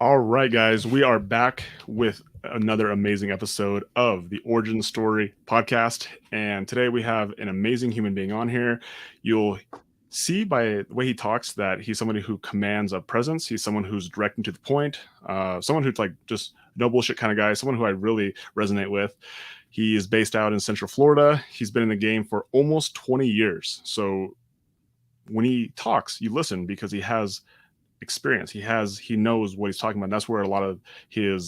All right, guys, we are back with another amazing episode of the Origin Story podcast. And today we have an amazing human being on here. You'll see by the way he talks that he's somebody who commands a presence. He's someone who's direct and to the point, someone who's like just no bullshit kind of guy, someone who I really resonate with. He is based out in Central Florida. He's been in the game for almost 20 years. So when he talks, you listen because he has experience. He knows what he's talking about. And that's where a lot of his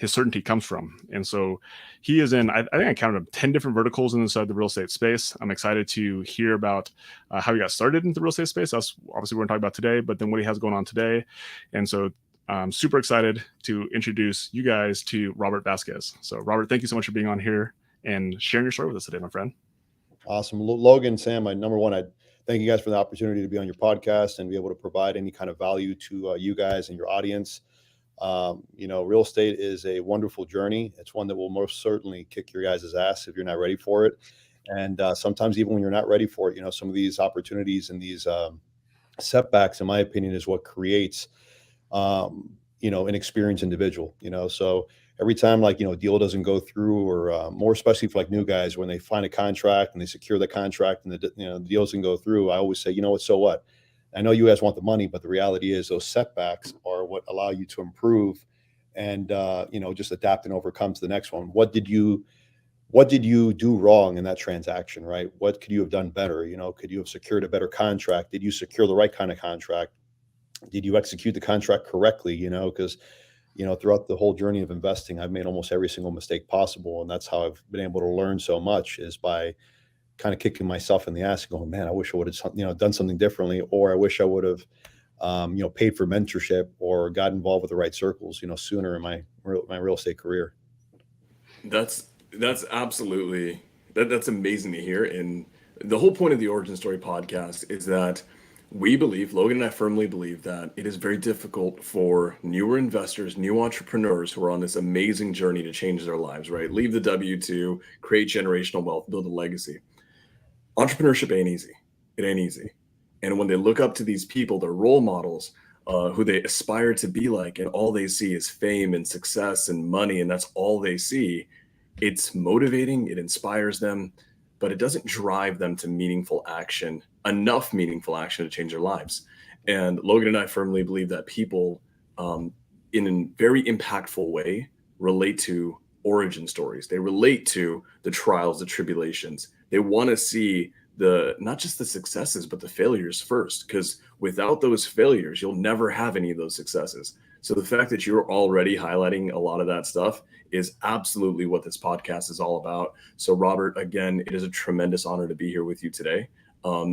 certainty comes from. And so he is in, I think I counted 10 different verticals inside the real estate space. I'm excited to hear about how he got started in the real estate space. That's obviously what we're going to talk about today, but then what he has going on today. And so I'm super excited to introduce you guys to Robert Vazquez. So Robert, thank you so much for being on here and sharing your story with us today, my friend. Awesome. Logan, Sam, number one, I thank you guys for the opportunity to be on your podcast and be able to provide any kind of value to you guys and your audience. Real estate is a wonderful journey. It's one that will most certainly kick your guys' ass if you're not ready for it. And sometimes even when you're not ready for it, some of these opportunities and these setbacks, in my opinion, is what creates, an experienced individual, so every time a deal doesn't go through or more especially for new guys, when they find a contract and they secure the contract and the deal doesn't go through, I always say, what, so what? I know you guys want the money, but the reality is those setbacks are what allow you to improve and, just adapt and overcome to the next one. What did you do wrong in that transaction, right? What could you have done better? Could you have secured a better contract? Did you secure the right kind of contract? Did you execute the contract correctly? Because throughout the whole journey of investing, I've made almost every single mistake possible. And that's how I've been able to learn so much, is by kind of kicking myself in the ass and going, man, I wish I would have, done something differently, or I wish I would have, paid for mentorship or got involved with the right circles, sooner in my real estate career. That's absolutely that's amazing to hear. And the whole point of the Origin Story podcast is that we believe, Logan and I firmly believe, that it is very difficult for newer investors, new entrepreneurs who are on this amazing journey to change their lives, right? Leave the W-2, create generational wealth, build a legacy. Entrepreneurship ain't easy. It ain't easy. And when they look up to these people, their role models, who they aspire to be like, and all they see is fame and success and money, and that's all they see, it's motivating, it inspires them, but it doesn't drive them to enough meaningful action to change their lives. And Logan and I firmly believe that people, in a very impactful way, relate to origin stories. They relate to the trials, the tribulations. They want to see not just the successes, but the failures first, because without those failures, you'll never have any of those successes. So the fact that you're already highlighting a lot of that stuff is absolutely what this podcast is all about. So Robert, again, it is a tremendous honor to be here with you today.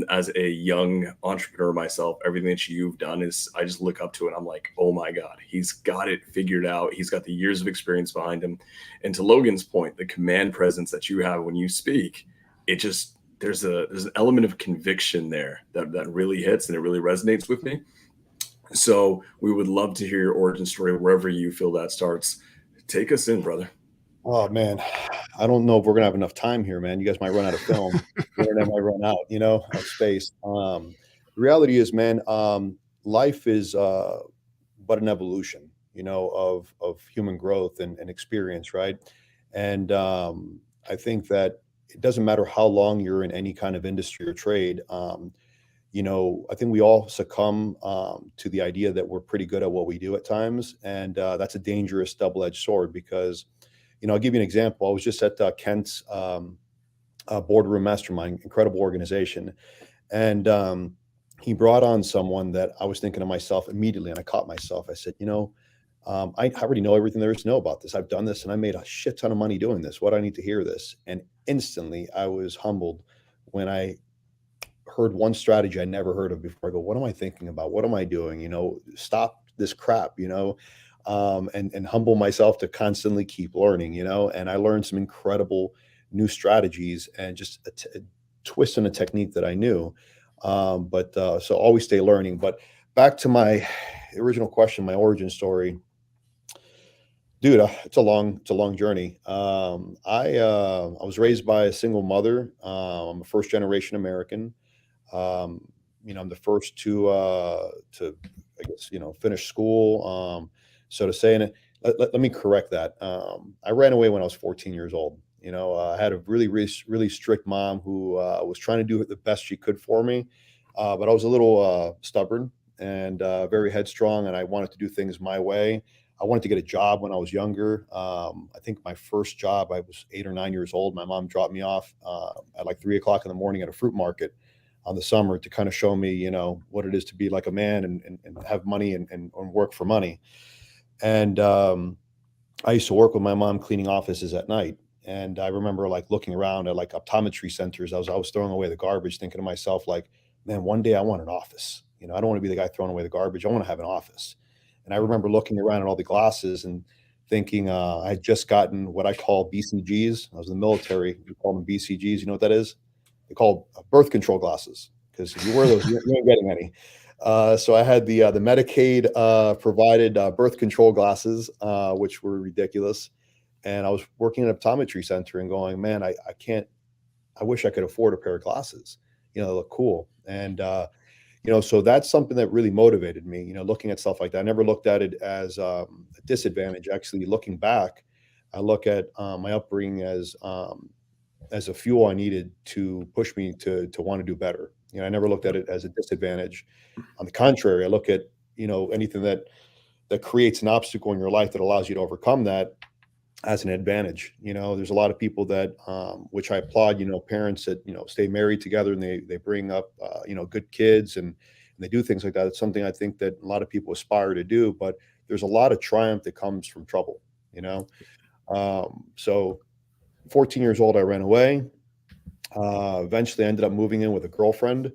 As a young entrepreneur myself, everything that you've done is, I just look up to it. I'm like, oh my God, he's got it figured out. He's got the years of experience behind him. And to Logan's point, the command presence that you have when you speak, it just, there's an element of conviction there that really hits, and it really resonates with me. So we would love to hear your origin story wherever you feel that starts. Take us in, brother. Oh man, I don't know if we're gonna have enough time here, man. You guys might run out of film. The internet might run out, of space. The reality is, man, life is but an evolution, of human growth and experience, right? And I think that it doesn't matter how long you're in any kind of industry or trade. I think we all succumb to the idea that we're pretty good at what we do at times, and that's a dangerous double-edged sword because. I'll give you an example. I was just at Kent's boardroom mastermind, incredible organization. And he brought on someone that I was thinking to myself immediately, and I caught myself. I said, I already know everything there is to know about this. I've done this and I made a shit ton of money doing this. What do I need to hear this? And instantly I was humbled when I heard one strategy I never heard of before. I go, what am I thinking about? What am I doing? Stop this crap, and humble myself to constantly keep learning, and I learned some incredible new strategies and just a twist and a technique that I knew. So always stay learning. But back to my original question, my origin story, dude, it's a long journey. I was raised by a single mother. I'm a first generation American. I'm the first to I guess, finish school. so to say. And let me correct that. I ran away when I was 14 years old. I had a really strict mom who was trying to do the best she could for me, but I was a little stubborn and very headstrong, and I wanted to do things my way. I wanted to get a job when I was younger. I think my first job, I was 8 or 9 years old. My mom dropped me off at like 3 o'clock in the morning at a fruit market on the summer to kind of show me, what it is to be like a man and have money and work for money. And I used to work with my mom cleaning offices at night. And I remember like looking around at like optometry centers. I was throwing away the garbage, thinking to myself, like, man, one day I want an office. I don't want to be the guy throwing away the garbage. I want to have an office. And I remember looking around at all the glasses and thinking I had just gotten what I call BCGs. I was in the military. We call them BCGs. You know what that is? They call birth control glasses, because if you wear those, you ain't getting any. So I had the Medicaid provided birth control glasses, which were ridiculous. And I was working in an optometry center and going, man, I can't. I wish I could afford a pair of glasses. They look cool. And so that's something that really motivated me. Looking at stuff like that, I never looked at it as a disadvantage. Actually, looking back, I look at my upbringing as a fuel I needed to push me to want to do better. I never looked at it as a disadvantage. On the contrary, I look at anything that creates an obstacle in your life that allows you to overcome that as an advantage. There's a lot of people that, which I applaud. Parents that stay married together and they bring up good kids and they do things like that. It's something I think that a lot of people aspire to do, but there's a lot of triumph that comes from trouble. So 14 years old, I ran away. Eventually, I ended up moving in with a girlfriend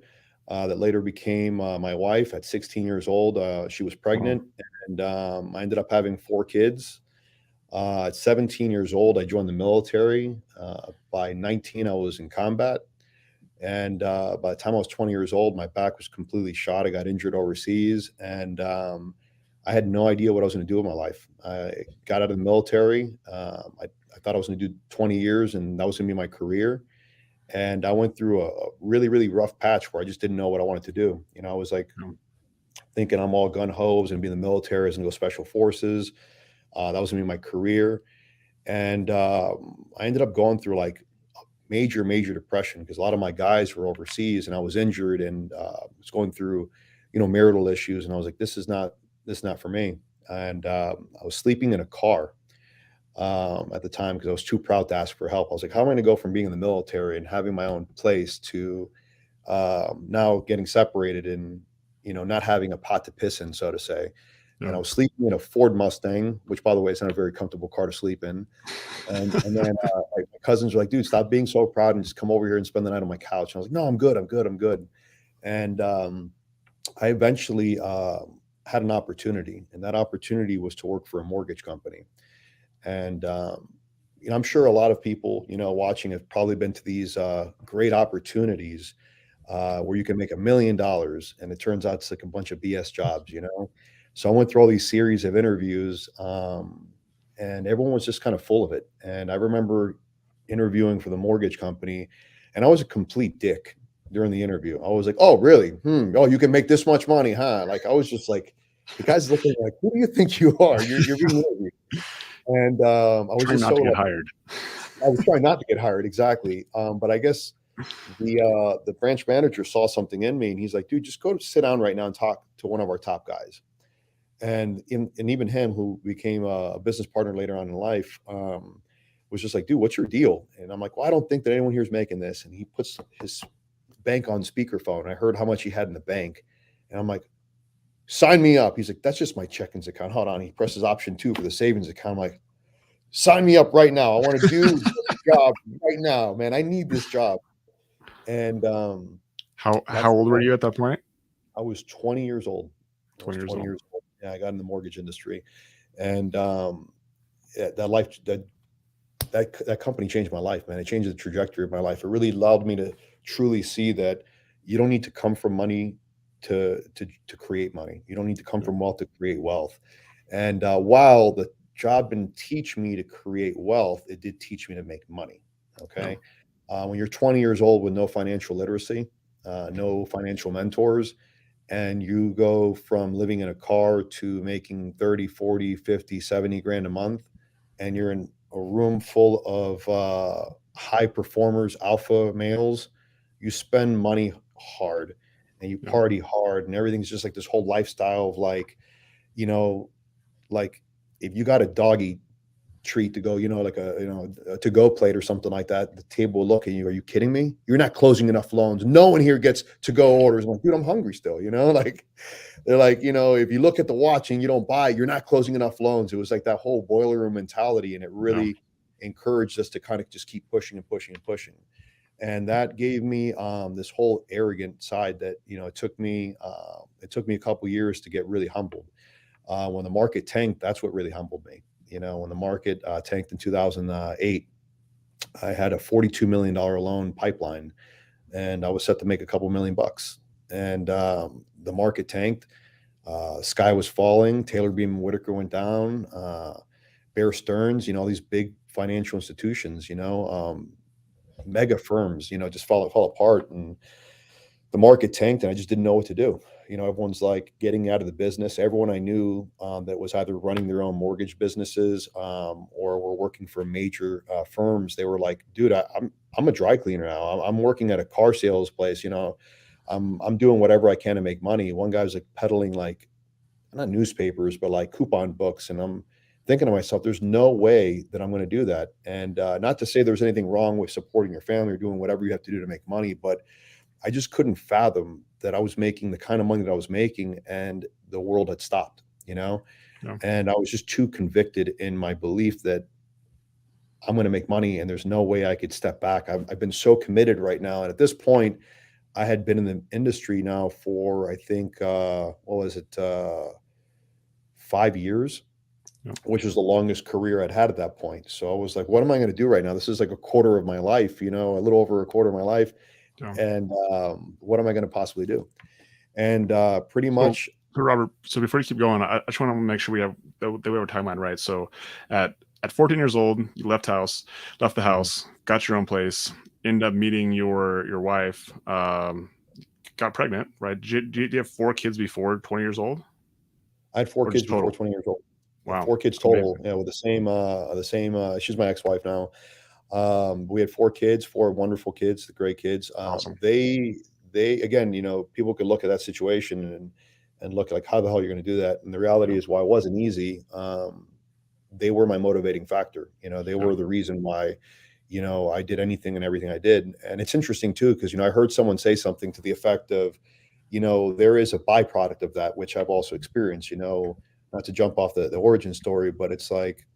that later became my wife. At 16 years old, she was pregnant, and I ended up having 4 kids. At 17 years old, I joined the military. By 19, I was in combat. And by the time I was 20 years old, my back was completely shot. I got injured overseas, and I had no idea what I was going to do with my life. I got out of the military. I thought I was going to do 20 years, and that was going to be my career. And I went through a really, really rough patch where I just didn't know what I wanted to do. I was like thinking I'm all gun ho, I was going to be in the military, I was going to go special forces. That was going to be my career. And I ended up going through like major, major depression because a lot of my guys were overseas and I was injured and was going through, marital issues. And I was like, this is not for me. And I was sleeping in a car at the time because I was too proud to ask for help. I was like, how am I going to go from being in the military and having my own place to now getting separated and, not having a pot to piss in, so to say. And I was sleeping in a Ford Mustang, which, by the way, is not a very comfortable car to sleep in. And then my cousins were like, dude, stop being so proud and just come over here and spend the night on my couch. And I was like, no, I'm good. And I eventually had an opportunity, and that opportunity was to work for a mortgage company. And I'm sure a lot of people, watching have probably been to these great opportunities where you can make $1 million, and it turns out it's like a bunch of BS jobs, So I went through all these series of interviews, and everyone was just kind of full of it. And I remember interviewing for the mortgage company, and I was a complete dick during the interview. I was like, "Oh, really? Oh, you can make this much money, huh?" Like I was just like, the guy's looking like, "Who do you think you are? You're being interviewed." And I was Trying just not so to get hired. I was trying not to get hired, exactly. But I guess the branch manager saw something in me, and he's like, "Dude, just go sit down right now and talk to one of our top guys." And even him, who became a business partner later on in life, was just like, "Dude, what's your deal?" And I'm like, "Well, I don't think that anyone here is making this." And he puts his bank on speakerphone. I heard how much he had in the bank, and I'm like, "Sign me up." He's like, "That's just my checkings account." Hold on. He presses option 2 for the savings account. I'm like, "Sign me up right now. I want to do this job right now, man. I need this job." And How old were you at that point? I was 20 years old. 20 years old. Yeah, I got in the mortgage industry, and that company changed my life, man. It changed the trajectory of my life. It really allowed me to truly see that you don't need to come from money to create money. You don't need to come from wealth to create wealth. And while the job didn't teach me to create wealth, it did teach me to make money. Okay. When you're 20 years old with no financial literacy, no financial mentors, and you go from living in a car to making 30, 40, 50, 70 grand a month, and you're in a room full of high performers, alpha males, you spend money hard and you Yeah. party hard, and everything's just like this whole lifestyle of like, you know, like if you got a doggy treat to go, like a to go plate or something like that, the table will look at you. Are you kidding me? You're not closing enough loans. No one here gets to go orders. I'm like, dude, I'm hungry still, like they're like, if you look at the watch and you don't buy, you're not closing enough loans. It was like that whole boiler room mentality. And it Yeah. really encouraged us to kind of just keep pushing and pushing and pushing. And that gave me this whole arrogant side that, it took me a couple years to get really humbled. When the market tanked, that's what really humbled me. When the market tanked in 2008, I had a $42 million loan pipeline, and I was set to make a couple $1,000,000. And the market tanked. Sky was falling. Taylor Beam Whitaker went down. Bear Stearns, all these big financial institutions, mega firms, just fall apart, and the market tanked, and I just didn't know what to do. Everyone's like getting out of the business. Everyone I knew that was either running their own mortgage businesses or were working for major firms, they were like, "Dude, I'm a dry cleaner now. I'm working at a car sales place. I'm doing whatever I can to make money." One guy was like peddling like not newspapers, but like coupon books, and I'm thinking to myself, "There's no way that I'm going to do that." And not to say there's anything wrong with supporting your family or doing whatever you have to do to make money, but I just couldn't fathom that I was making the kind of money that I was making and the world had stopped. Yeah. And I was just too convicted in my belief that I'm going to make money and there's no way I could step back. I've been so committed right now. And at this point, I had been in the industry now for, I think, what was it, 5 years, Yeah. which was the longest career I'd had at that point. So I was like, what am I going to do right now? This is like a quarter of my life, a little over a quarter of my life. Yeah. And what am I going to possibly do? And pretty So, much, so Robert, so before you keep going, I just want to make sure we have that we have a timeline right. So at 14 years old, you left the house, got your own place, end up meeting your wife, got pregnant, right? Did you have 4 kids before 20 years old? I had 4 Or kids just before total? 20 years old. Wow. 4 kids Amazing. total, with the same, she's my ex-wife now. We had 4 kids, 4 wonderful kids, the great kids. Awesome. They again, people could look at that situation and look like, how the hell are you going to do that? And the reality Yeah. is, while it wasn't easy, they were my motivating factor. They were Yeah. the reason why, I did anything and everything I did. And it's interesting too, because, I heard someone say something to the effect of, there is a byproduct of that, which I've also experienced, not to jump off the origin story, but it's like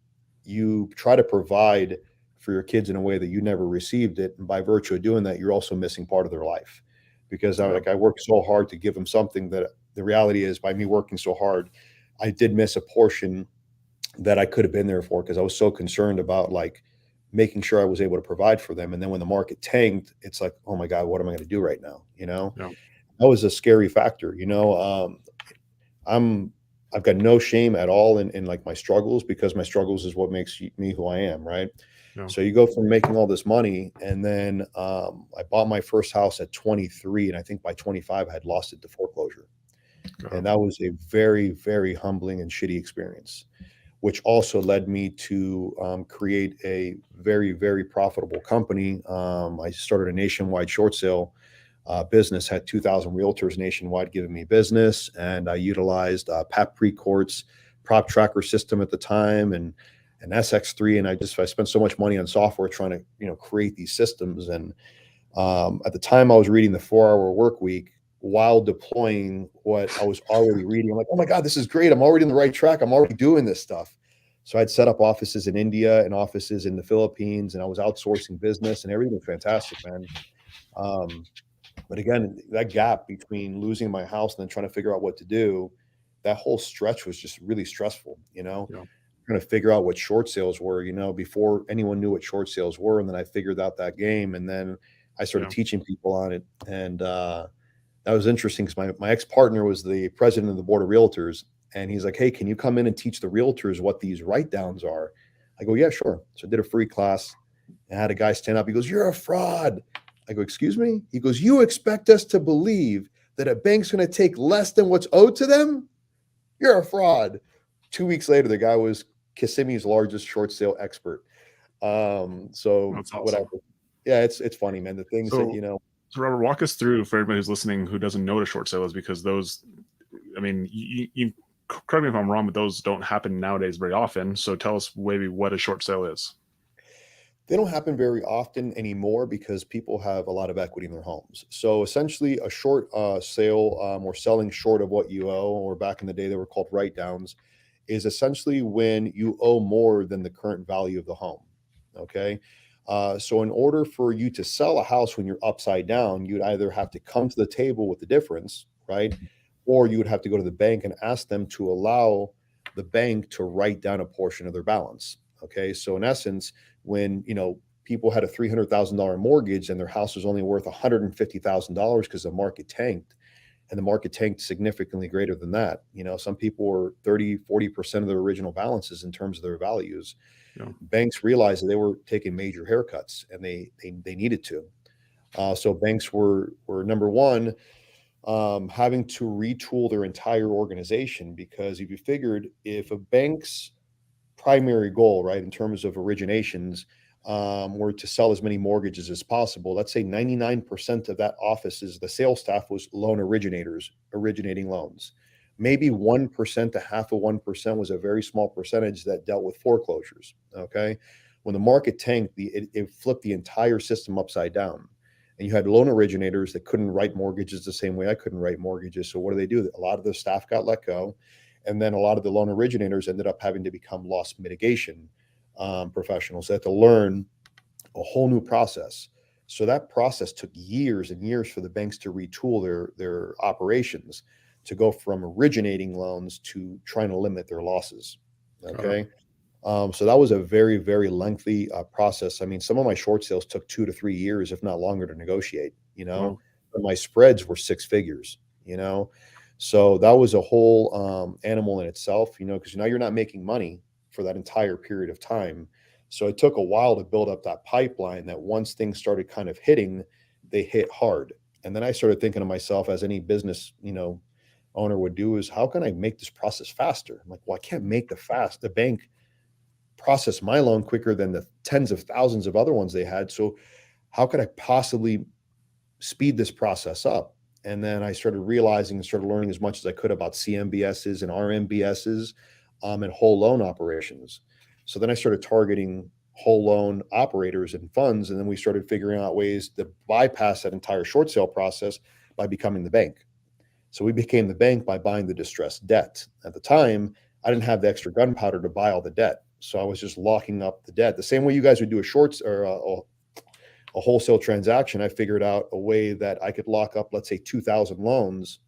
you try to provide for your kids in a way that you never received it. And by virtue of doing that, you're also missing part of their life. Because Yeah. I worked so hard to give them something that the reality is, by me working so hard, I did miss a portion that I could have been there for, because I was so concerned about like making sure I was able to provide for them. And then when the market tanked, it's like, oh my God, what am I going to do right now? Yeah. That was a scary factor. I've got no shame at all in like my struggles, because my struggles is what makes me who I am, right? Yeah. So you go from making all this money, and then I bought my first house at 23, and I think by 25 I had lost it to foreclosure. And that was a very, very humbling and shitty experience, which also led me to create a very, very profitable company. I started a nationwide short sale business, had 2,000 realtors nationwide giving me business, and I utilized PAP Precourt's prop tracker system at the time, and an SX3, and I spent so much money on software trying to create these systems. And at the time, I was reading the 4-Hour Work Week while deploying what I was already reading. I'm like, oh my God, this is great! I'm already on the right track. I'm already doing this stuff. So I'd set up offices in India and offices in the Philippines, and I was outsourcing business, and everything was fantastic, man. But again, that gap between losing my house and then trying to figure out what to do, that whole stretch was just really stressful, Yeah. trying to figure out what short sales were, before anyone knew what short sales were. And then I figured out that game, and then I started Yeah. teaching people on it. And that was interesting, because my ex-partner was the president of the board of realtors. And he's like, hey, can you come in and teach the realtors what these write-downs are? I go, yeah, sure. So I did a free class and had a guy stand up. He goes, you're a fraud. I go, excuse me? He goes, you expect us to believe that a bank's going to take less than what's owed to them? You're a fraud. 2 weeks later, the guy was Kissimmee's largest short sale expert. So That's awesome. whatever. Yeah, it's funny, man. The things that, So Robert, walk us through, for everybody who's listening who doesn't know what a short sale is, because those, I mean, you correct me if I'm wrong, but those don't happen nowadays very often. So tell us maybe what a short sale is. They don't happen very often anymore because people have a lot of equity in their homes. So essentially, a short sale, or selling short of what you owe, or back in the day they were called write downs, is essentially when you owe more than the current value of the home. Okay. So in order for you to sell a house when you're upside down, you'd either have to come to the table with the difference, right? Or you would have to go to the bank and ask them to allow the bank to write down a portion of their balance. Okay. So in essence, when, people had a $300,000 mortgage and their house was only worth $150,000 because the market tanked, and the market tanked significantly greater than that. Some people were 30-40% of their original balances in terms of their values. Yeah. Banks realized that they were taking major haircuts, and they needed to. So banks were number one, having to retool their entire organization, because if you figured, if a bank's primary goal, right, in terms of originations, were to sell as many mortgages as possible, let's say 99% of that office's, the sales staff was loan originators originating loans. Maybe 1% to half of 1% was a very small percentage that dealt with foreclosures. Okay. When the market tanked, it flipped the entire system upside down. And you had loan originators that couldn't write mortgages the same way I couldn't write mortgages. So what do? A lot of the staff got let go. And then a lot of the loan originators ended up having to become loss mitigation professionals. They had to learn a whole new process. So that process took years and years for the banks to retool their operations, to go from originating loans to trying to limit their losses. Okay. So that was a very, very lengthy process. I mean, some of my short sales took 2 to 3 years, if not longer, to negotiate, Wow. but my spreads were 6 figures, so that was a whole animal in itself, because now you're not making money for that entire period of time. So it took a while to build up that pipeline, that once things started kind of hitting, they hit hard. And then I started thinking to myself, as any business, owner would do, is how can I make this process faster? I'm like, well, I can't make the bank process my loan quicker than the tens of thousands of other ones they had. So how could I possibly speed this process up? And then I started realizing and started learning as much as I could about CMBSs and RMBSs, and whole loan operations. So then I started targeting whole loan operators and funds. And then we started figuring out ways to bypass that entire short sale process by becoming the bank. So we became the bank by buying the distressed debt. At the time, I didn't have the extra gunpowder to buy all the debt. So I was just locking up the debt. The same way you guys would do a shorts or a wholesale transaction, I figured out a way that I could lock up, let's say, 2,000 loans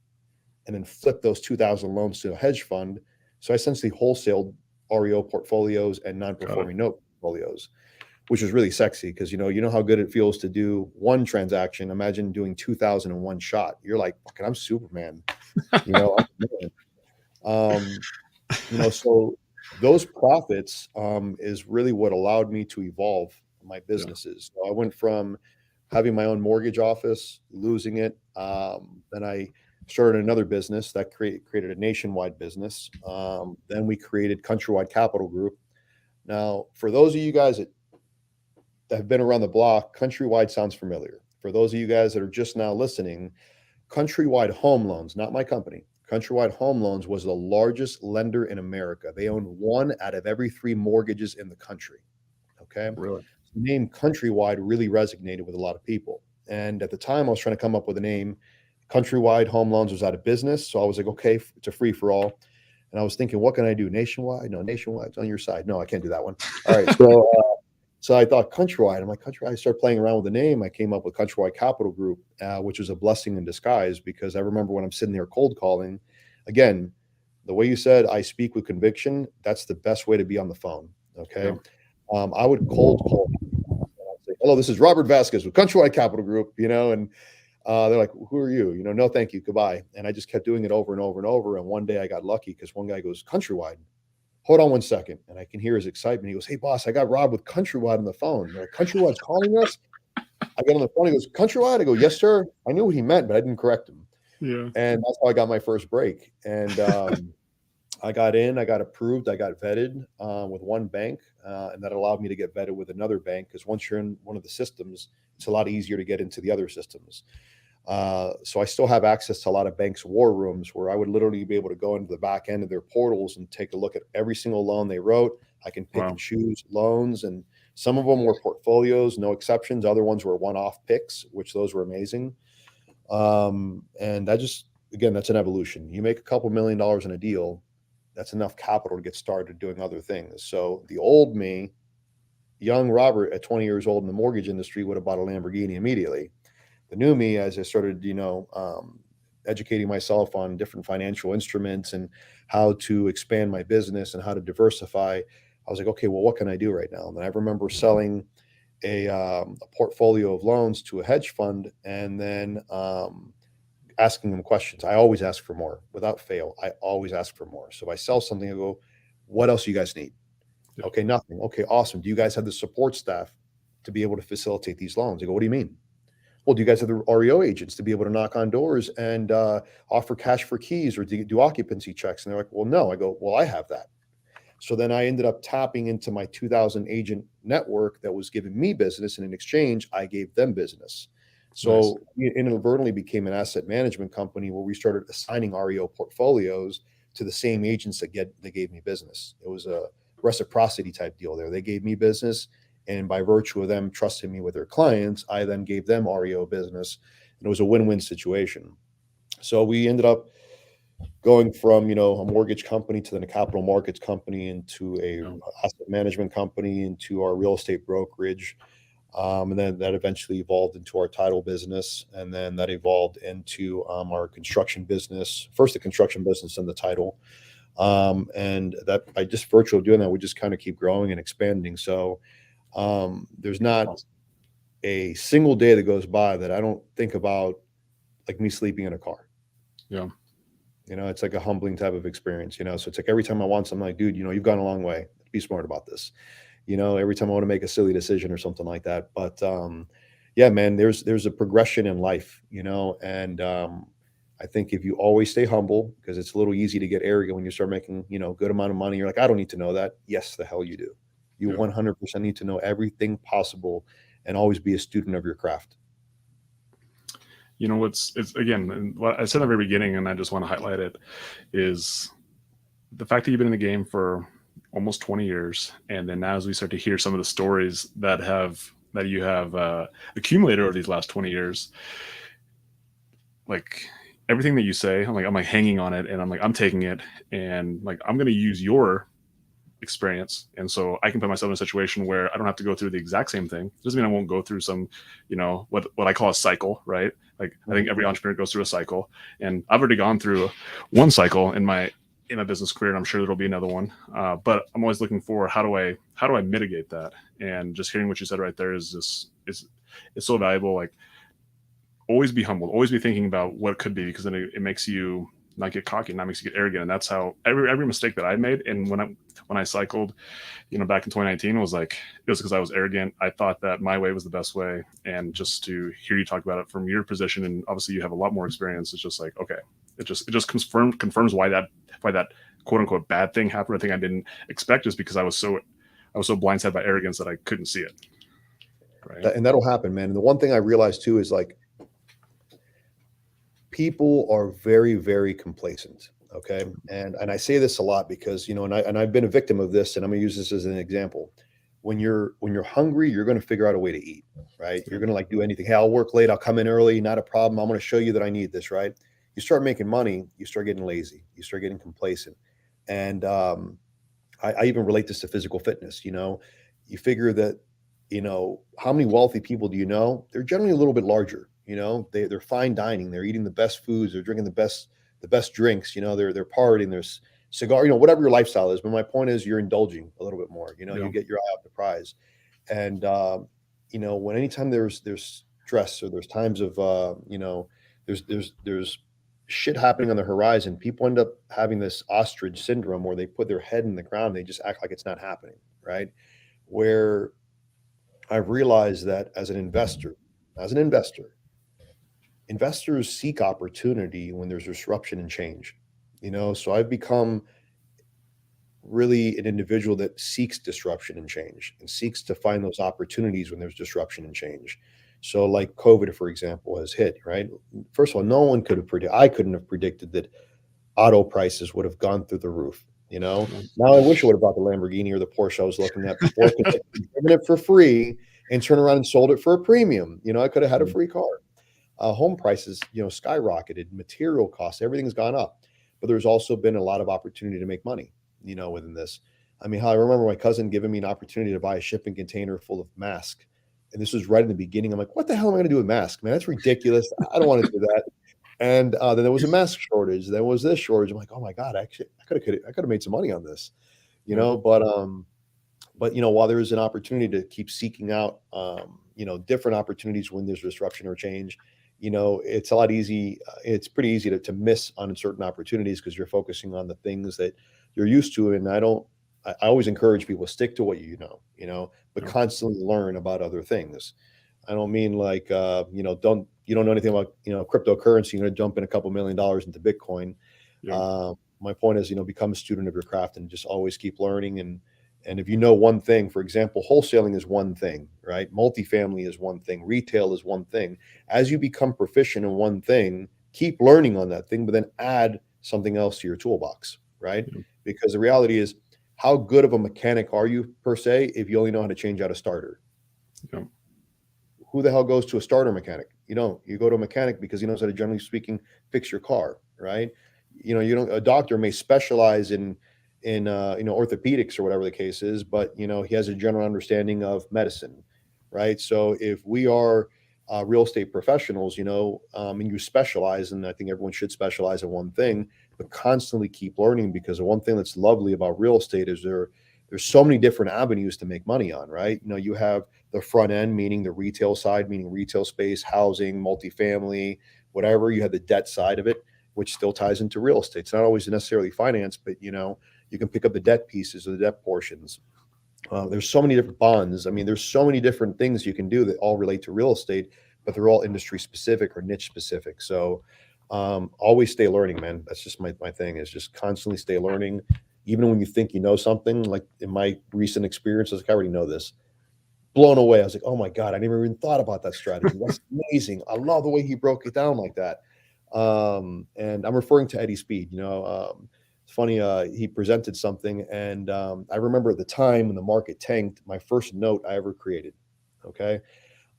and then flip those 2,000 loans to a hedge fund. So I essentially wholesaled REO portfolios and non-performing note portfolios, which was really sexy because, you know how good it feels to do one transaction. Imagine doing 2,000 in one shot. You're like, fucking, I'm Superman. So those profits is really what allowed me to evolve my businesses. So I went from having my own mortgage office, losing it. Then I started another business that created a nationwide business. Then we created Countrywide Capital Group. Now, for those of you guys that have been around the block, Countrywide sounds familiar. For those of you guys that are just now listening, Countrywide Home Loans, not my company, Countrywide Home Loans was the largest lender in America. They owned 1 out of every 3 mortgages in the country. Okay. Really? The name Countrywide really resonated with a lot of people. And at the time, I was trying to come up with a name. Countrywide Home Loans was out of business. So I was like, okay, it's a free for all. And I was thinking, what can I do? Nationwide? No, Nationwide's on your side. No, I can't do that one. All right. So I thought Countrywide. I'm like, Countrywide. I started playing around with the name. I came up with Countrywide Capital Group, which was a blessing in disguise, because I remember when I'm sitting there cold calling, again, the way you said, I speak with conviction. That's the best way to be on the phone. Okay. Yeah. I would cold call. I'd say, hello, this is Robert Vazquez with Countrywide Capital Group, and they're like, who are you? No, thank you. Goodbye. And I just kept doing it over and over and over. And one day I got lucky because one guy goes, Countrywide. Hold on one second. And I can hear his excitement. He goes, hey, boss, I got Rob with Countrywide on the phone. They're like, Countrywide's calling us? I get on the phone. He goes, Countrywide? I go, yes, sir. I knew what he meant, but I didn't correct him. Yeah. And that's how I got my first break. And I got in, I got approved, I got vetted with one bank, and that allowed me to get vetted with another bank because once you're in one of the systems, it's a lot easier to get into the other systems. So I still have access to a lot of banks' war rooms where I would literally be able to go into the back end of their portals and take a look at every single loan they wrote. I can pick Wow. and choose loans, and some of them were portfolios, no exceptions. Other ones were one-off picks, which those were amazing. And I just, again, that's an evolution. You make a couple $1 million in a deal, that's enough capital to get started doing other things. So the old me, young Robert at 20 years old in the mortgage industry, would have bought a Lamborghini immediately. The new me, as I started, educating myself on different financial instruments and how to expand my business and how to diversify, I was like, okay, well, what can I do right now? And I remember selling a portfolio of loans to a hedge fund, and then asking them questions. I always ask for more without fail. I always ask for more. So if I sell something, I go, what else do you guys need? Yeah. Okay, nothing. Okay, awesome. Do you guys have the support staff to be able to facilitate these loans? I go, what do you mean? Well, do you guys have the REO agents to be able to knock on doors and offer cash for keys or do occupancy checks? And they're like, well, no. I go, well, I have that. So then I ended up tapping into my 2,000 agent network that was giving me business, and in exchange, I gave them business. Nice. So we inadvertently became an asset management company where we started assigning REO portfolios to the same agents that gave me business. It was a reciprocity type deal there. They gave me business, and by virtue of them trusting me with their clients, I then gave them REO business, and it was a win-win situation. So we ended up going from a mortgage company to then a capital markets company into a Yeah. asset management company into our real estate brokerage, and then that eventually evolved into our title business, and then that evolved into our construction business. First the construction business and the title, and that by just virtue of doing that, we just kind of keep growing and expanding. So there's not Awesome. a single day that goes by that I don't think about like me sleeping in a car. Yeah. It's like a humbling type of experience, so it's like every time I want something, like, dude, you've gone a long way. Be smart about this. Every time I want to make a silly decision or something like that. But yeah, man, there's a progression in life, and I think if you always stay humble, because it's a little easy to get arrogant when you start making, good amount of money. You're like, I don't need to know that. Yes, the hell you do. You Yeah. 100% need to know everything possible and always be a student of your craft. It's again, and what I said in the very beginning, and I just want to highlight it, is the fact that you've been in the game for almost 20 years. And then now as we start to hear some of the stories that you have accumulated over these last 20 years, like everything that you say, I'm like hanging on it, and I'm taking it, and like I'm going to use your experience, and so I can put myself in a situation where I don't have to go through the exact same thing. It doesn't mean I won't go through some, what I call a cycle, right? Like I think every entrepreneur goes through a cycle, and I've already gone through one cycle in my business career, and I'm sure there'll be another one. But I'm always looking for how do I mitigate that? And just hearing what you said right there is so valuable. Like always be humble, always be thinking about what it could be, because then it makes you not get cocky, not makes you get arrogant. And that's how every mistake that I made. And when I cycled, back in 2019, it was because I was arrogant. I thought that my way was the best way. And just to hear you talk about it from your position, and obviously you have a lot more experience, it's just like, okay, it just confirms why that quote unquote bad thing happened. I think I didn't expect, just because I was so blindsided by arrogance that I couldn't see it. Right. And that'll happen, man. And the one thing I realized too is like, people are very, very complacent. Okay. And I say this a lot because, and I've been a victim of this, and I'm going to use this as an example. When you're hungry, you're going to figure out a way to eat, right? You're going to like do anything. Hey, I'll work late. I'll come in early. Not a problem. I'm going to show you that I need this, right? You start making money, you start getting lazy, you start getting complacent. And I even relate this to physical fitness. You figure that, how many wealthy people do you know? They're generally a little bit larger. They're fine dining. They're eating the best foods. They're drinking the best drinks. They're partying. There's cigar. Whatever your lifestyle is. But my point is, you're indulging a little bit more. Yeah. You get your eye off the prize. And when anytime there's stress, or there's times of there's shit happening on the horizon, people end up having this ostrich syndrome where they put their head in the ground. They just act like it's not happening, right? Where I've realized that as an investor, investors seek opportunity when there's disruption and change. So I've become really an individual that seeks disruption and change and seeks to find those opportunities when there's disruption and change. So like COVID, for example, has hit, right? First of all, no one could have predicted, I couldn't have predicted that auto prices would have gone through the roof. Now I wish I would have bought the Lamborghini or the Porsche I was looking at before, because I could have given it for free and turn around and sold it for a premium. I could have had a free car. Home prices, skyrocketed, material costs, everything's gone up. But there's also been a lot of opportunity to make money, within this. I mean, I remember my cousin giving me an opportunity to buy a shipping container full of masks. And this was right in the beginning. I'm like, what the hell am I going to do with masks, man? That's ridiculous. I don't want to do that. And then there was a mask shortage. There was this shortage. I'm like, oh my God, actually, I could have made some money on this, But while there is an opportunity to keep seeking out, different opportunities when there's disruption or change, it's a lot easy. It's pretty easy to miss on certain opportunities because you're focusing on the things that you're used to. And I always encourage people to stick to what but constantly learn about other things. I don't mean like, you don't know anything about, cryptocurrency. You're going to dump in a couple $1 million into Bitcoin. Yeah. My point is, become a student of your craft and just always keep learning. And if you know one thing, for example, wholesaling is one thing, right? Multifamily is one thing. Retail is one thing. As you become proficient in one thing, keep learning on that thing, but then add something else to your toolbox, right? Yeah. Because the reality is, how good of a mechanic are you per se if you only know how to change out a starter? Yeah. Who the hell goes to a starter mechanic? You don't. You go to a mechanic because he knows how to, generally speaking, fix your car, right? You don't. A doctor may specialize in orthopedics or whatever the case is, but he has a general understanding of medicine, right? So if we are real estate professionals, and you specialize, and I think everyone should specialize in one thing, but constantly keep learning, because the one thing that's lovely about real estate is there's so many different avenues to make money on, right? You have the front end, meaning the retail side, meaning retail space, housing, multifamily, whatever. You have the debt side of it, which still ties into real estate. It's not always necessarily finance, but you can pick up the debt pieces or the debt portions. There's so many different bonds. I mean, there's so many different things you can do that all relate to real estate, but they're all industry specific or niche specific. So always stay learning, man. That's just my thing, is just constantly stay learning. Even when you think you know something, like in my recent experience, I was like, I already know this. Blown away. I was like, oh my God, I never even thought about that strategy. That's amazing. I love the way he broke it down like that. And I'm referring to Eddie Speed. It's funny, he presented something, and I remember at the time when the market tanked, my first note I ever created. Okay.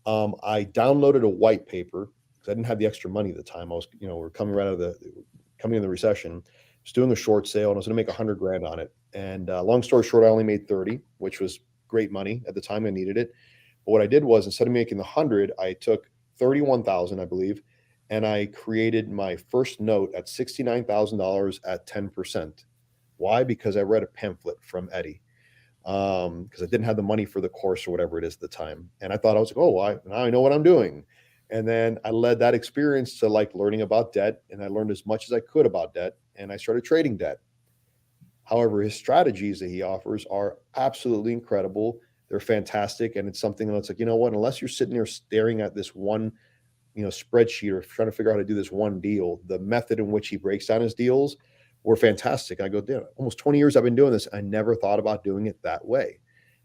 I downloaded a white paper because I didn't have the extra money at the time. I was, we're coming in the recession. I was doing a short sale, and I was going to make 100 grand on it. And long story short, I only made 30, which was great money at the time. I needed it. But what I did was, instead of making the 100, I took 31,000, I believe, and I created my first note at $69,000 at 10%. Why? Because I read a pamphlet from Eddie. Because I didn't have the money for the course or whatever it is at the time. And I thought, I was like, oh, now I know what I'm doing. And then I led that experience to like learning about debt, and I learned as much as I could about debt, and I started trading debt. However, his strategies that he offers are absolutely incredible. They're fantastic. And it's something that's like, you know what, unless you're sitting there staring at this one, spreadsheet or trying to figure out how to do this one deal, the method in which he breaks down his deals were fantastic. I go, damn, almost 20 years I've been doing this. I never thought about doing it that way.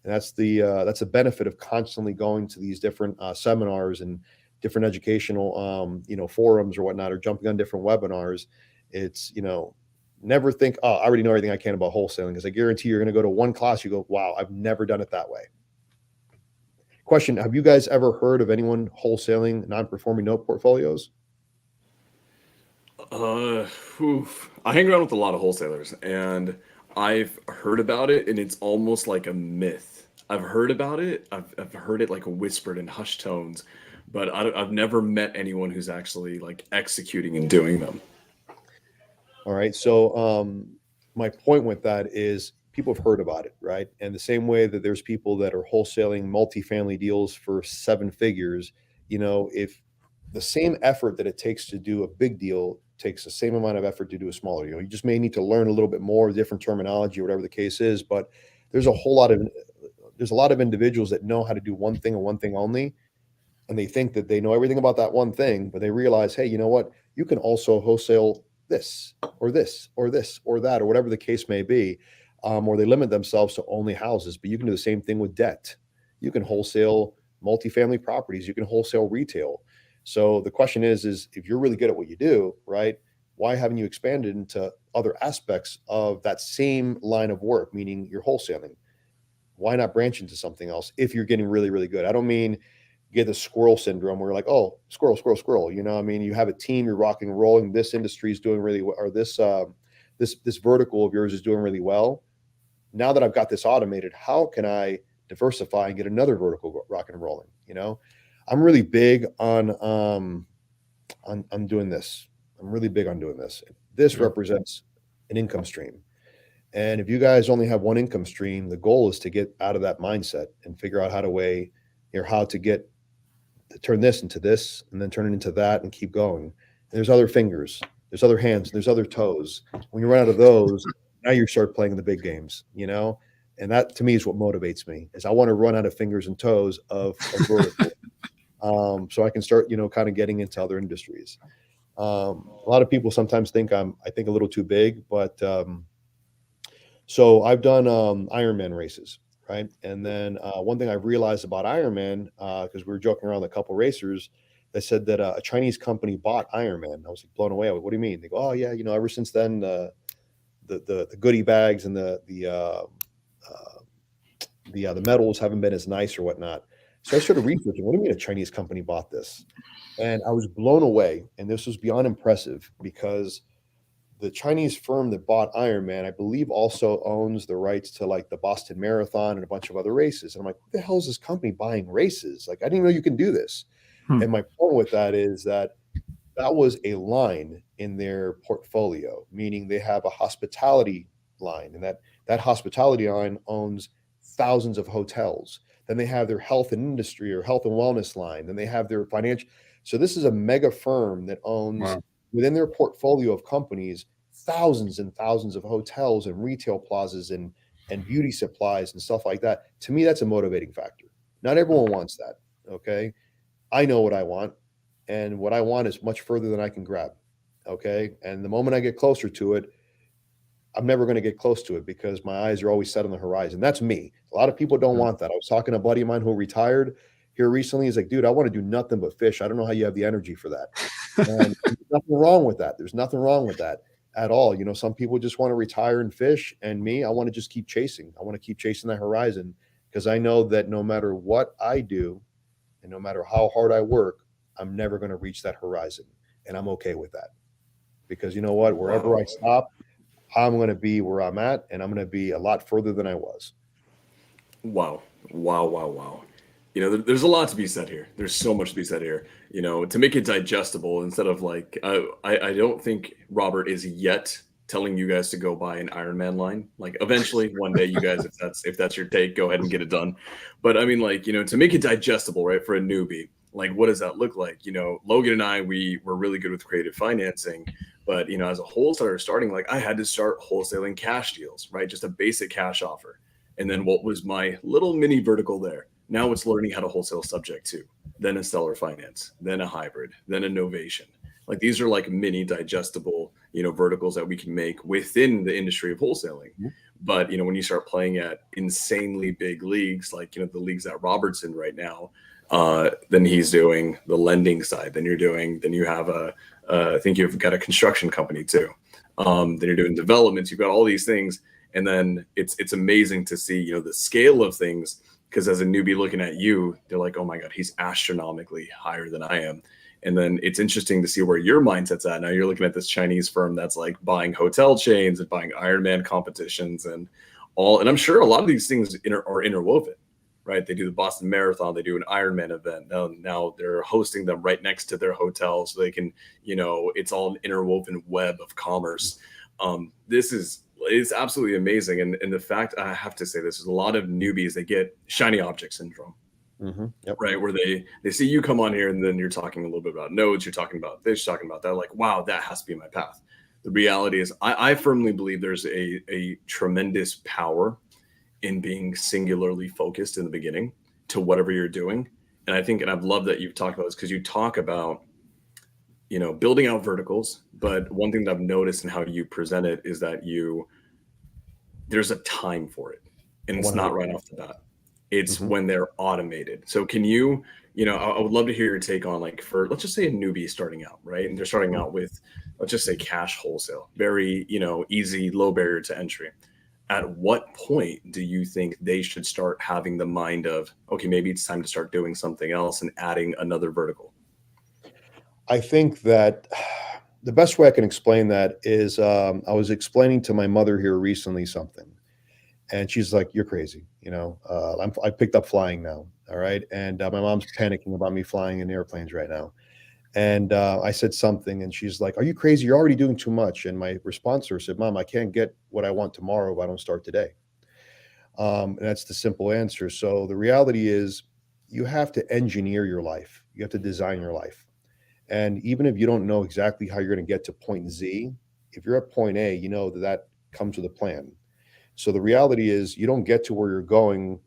And that's the benefit of constantly going to these different seminars and different educational, forums or whatnot, or jumping on different webinars. It's, never think, oh, I already know everything I can about wholesaling, because I guarantee you're going to go to one class, you go, wow, I've never done it that way. Question, have you guys ever heard of anyone wholesaling non-performing note portfolios? I hang around with a lot of wholesalers, and I've heard about it, and it's almost like a myth. I've heard about it. I've heard it like whispered in hushed tones, but I've never met anyone who's actually like executing and doing them. All right. So my point with that is, people have heard about it, right? And the same way that there's people that are wholesaling multifamily deals for 7 figures, if the same effort that it takes to do a big deal takes the same amount of effort to do a smaller deal. You just may need to learn a little bit more, different terminology, or whatever the case is. But there's a lot of individuals that know how to do one thing and one thing only, and they think that they know everything about that one thing, but they realize, hey, you know what? You can also wholesale this or this or this or that or whatever the case may be, or they limit themselves to only houses. But you can do the same thing with debt. You can wholesale multifamily properties. You can wholesale retail. So the question is if you're really good at what you do, right? Why haven't you expanded into other aspects of that same line of work, meaning you're wholesaling? Why not branch into something else if you're getting really, really good? I don't mean get the squirrel syndrome where you're like, oh, squirrel, squirrel, squirrel. You know, I mean, you have a team, you're rocking and rolling. This industry is doing really well, or this vertical of yours is doing really well. Now that I've got this automated, how can I diversify and get another vertical rocking and rolling? You know, I'm really big on doing this. I'm really big on doing this. This represents an income stream. And if you guys only have one income stream, the goal is to get out of that mindset and figure out how to turn this into this and then turn it into that and keep going. And there's other fingers, there's other hands, there's other toes. When you run out of those, now you start playing the big games, you know? And that to me is what motivates me is I want to run out of fingers and toes of vertical. So I can start, you know, kind of getting into other industries. A lot of people sometimes think I think a little too big, but so I've done Ironman races, right? And then one thing I've realized about Ironman, because we were joking around with a couple racers, they said that a Chinese company bought Ironman. I was like blown away. I was like, what do you mean? They go, oh yeah, you know, ever since then the goodie bags and the medals haven't been as nice or whatnot. So I started researching. What do you mean a Chinese company bought this? And I was blown away. And this was beyond impressive because the Chinese firm that bought Ironman, I believe, also owns the rights to like the Boston Marathon and a bunch of other races. And I'm like, what the hell is this company buying races? Like, I didn't even know you can do this. And my point with that is that was a line in their portfolio, meaning they have a hospitality line, and that hospitality line owns thousands of hotels. Then they have their health and industry or health and wellness line. Then they have their financial. So this is a mega firm that owns within their portfolio of companies thousands and thousands of hotels and retail plazas and beauty supplies and stuff like that. To me, that's a motivating factor. Not everyone wants that. Okay. I know what I want, and what I want is much further than I can grab. Okay. And the moment I get closer to it, I'm never going to get close to it because my eyes are always set on the horizon. That's me. A lot of people don't want that. I was talking to a buddy of mine who retired here recently. He's like, dude, I want to do nothing but fish. I don't know how you have the energy for that. And there's nothing wrong with that. There's nothing wrong with that at all. You know, some people just want to retire and fish, and me, I want to just keep chasing. I want to keep chasing that horizon because I know that no matter what I do and no matter how hard I work, I'm never going to reach that horizon. And I'm okay with that because you know what, wherever I stop, I'm going to be where I'm at, and I'm going to be a lot further than I was. Wow. You know, there's a lot to be said here. There's so much to be said here. You know, to make it digestible instead of like, I don't think Robert is yet telling you guys to go buy an Ironman line. Like eventually one day you guys, if that's your take, go ahead and get it done. But I mean, like, you know, to make it digestible, right, for a newbie, like what does that look like? You know, Logan and I, we were really good with creative financing, but you know, as a wholesaler starting, like I had to start wholesaling cash deals, right? Just a basic cash offer. And then what was my little mini vertical there? Now it's learning how to wholesale subject to, then a seller finance, then a hybrid, then a novation. Like these are like mini digestible, you know, verticals that we can make within the industry of wholesaling. But, you know, when you start playing at insanely big leagues, like, you know, the leagues that Robert's in right now, then he's doing the lending side. Then you have I think you've got a construction company too. Then you're doing developments. You've got all these things. And then it's amazing to see, you know, the scale of things. Because as a newbie looking at you, they're like, oh my God, he's astronomically higher than I am. And then it's interesting to see where your mindset's at. Now you're looking at this Chinese firm that's like buying hotel chains and buying Ironman competitions and all. And I'm sure a lot of these things are interwoven, right? They do the Boston Marathon, they do an Ironman event. Now they're hosting them right next to their hotel so they can, you know, it's all an interwoven web of commerce. It's absolutely amazing. And the fact, I have to say this, is a lot of newbies, they get shiny object syndrome, right? Where they see you come on here and then you're talking a little bit about nodes, you're talking about this, you're talking about that, like, wow, that has to be my path. The reality is I firmly believe there's a tremendous power in being singularly focused in the beginning to whatever you're doing. And I think, and I've loved that you've talked about this because you talk about, building out verticals. But one thing that I've noticed in how you present it is that there's a time for it, and it's not 100. right off the bat. It's Mhm. when they're automated. So can you, I would love to hear your take on, like, for, let's just say, a newbie starting out, right? And they're starting out with, let's just say, cash wholesale, very, easy, low barrier to entry. At what point do you think they should start having the mind of, okay, maybe it's time to start doing something else and adding another vertical? I think that the best way I can explain that is, I was explaining to my mother here recently something, and she's like, "You're crazy." I picked up flying now. All right. And my mom's panicking about me flying in airplanes right now. And I said something, and she's like, "Are you crazy? You're already doing too much." And my response to her said, "Mom, I can't get what I want tomorrow if I don't start today." And that's the simple answer. So the reality is, you have to engineer your life, you have to design your life. And even if you don't know exactly how you're going to get to point Z, if you're at point A, you know that that comes with a plan. So the reality is, you don't get to where you're going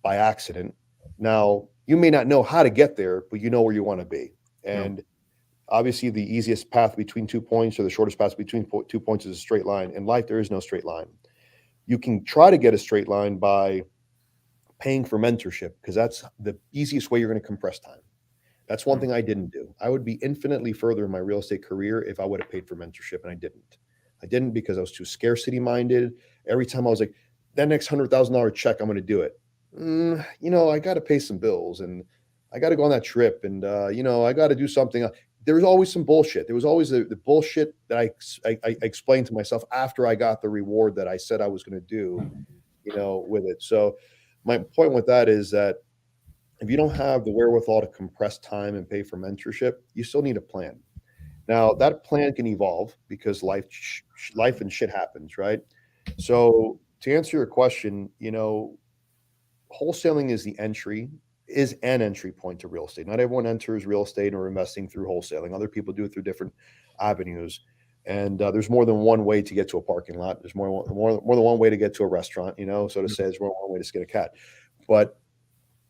by accident. Now, you may not know how to get there, but you know where you want to be. Yeah. And obviously, the easiest path between 2 points, or the shortest path between 2 points, is a straight line. In life, there is no straight line. You can try to get a straight line by paying for mentorship, because that's the easiest way you're going to compress time. That's one Yeah. thing I didn't do. I would be infinitely further in my real estate career if I would have paid for mentorship, and I didn't. I didn't because I was too scarcity minded. Every time I was like, that next $100,000 check, I'm going to do it. I got to pay some bills, and I got to go on that trip, and I got to do something. There was always some bullshit. There was always the bullshit that I explained to myself after I got the reward that I said I was going to do, with it. So my point with that is that if you don't have the wherewithal to compress time and pay for mentorship, you still need a plan. Now, that plan can evolve because life and shit happens, right? So, to answer your question, wholesaling is an entry point to real estate. Not everyone enters real estate or investing through wholesaling. Other people do it through different avenues. And there's more than one way to get to a parking lot. There's more than one way to get to a restaurant, so to say. There's more than one way to skin a cat. But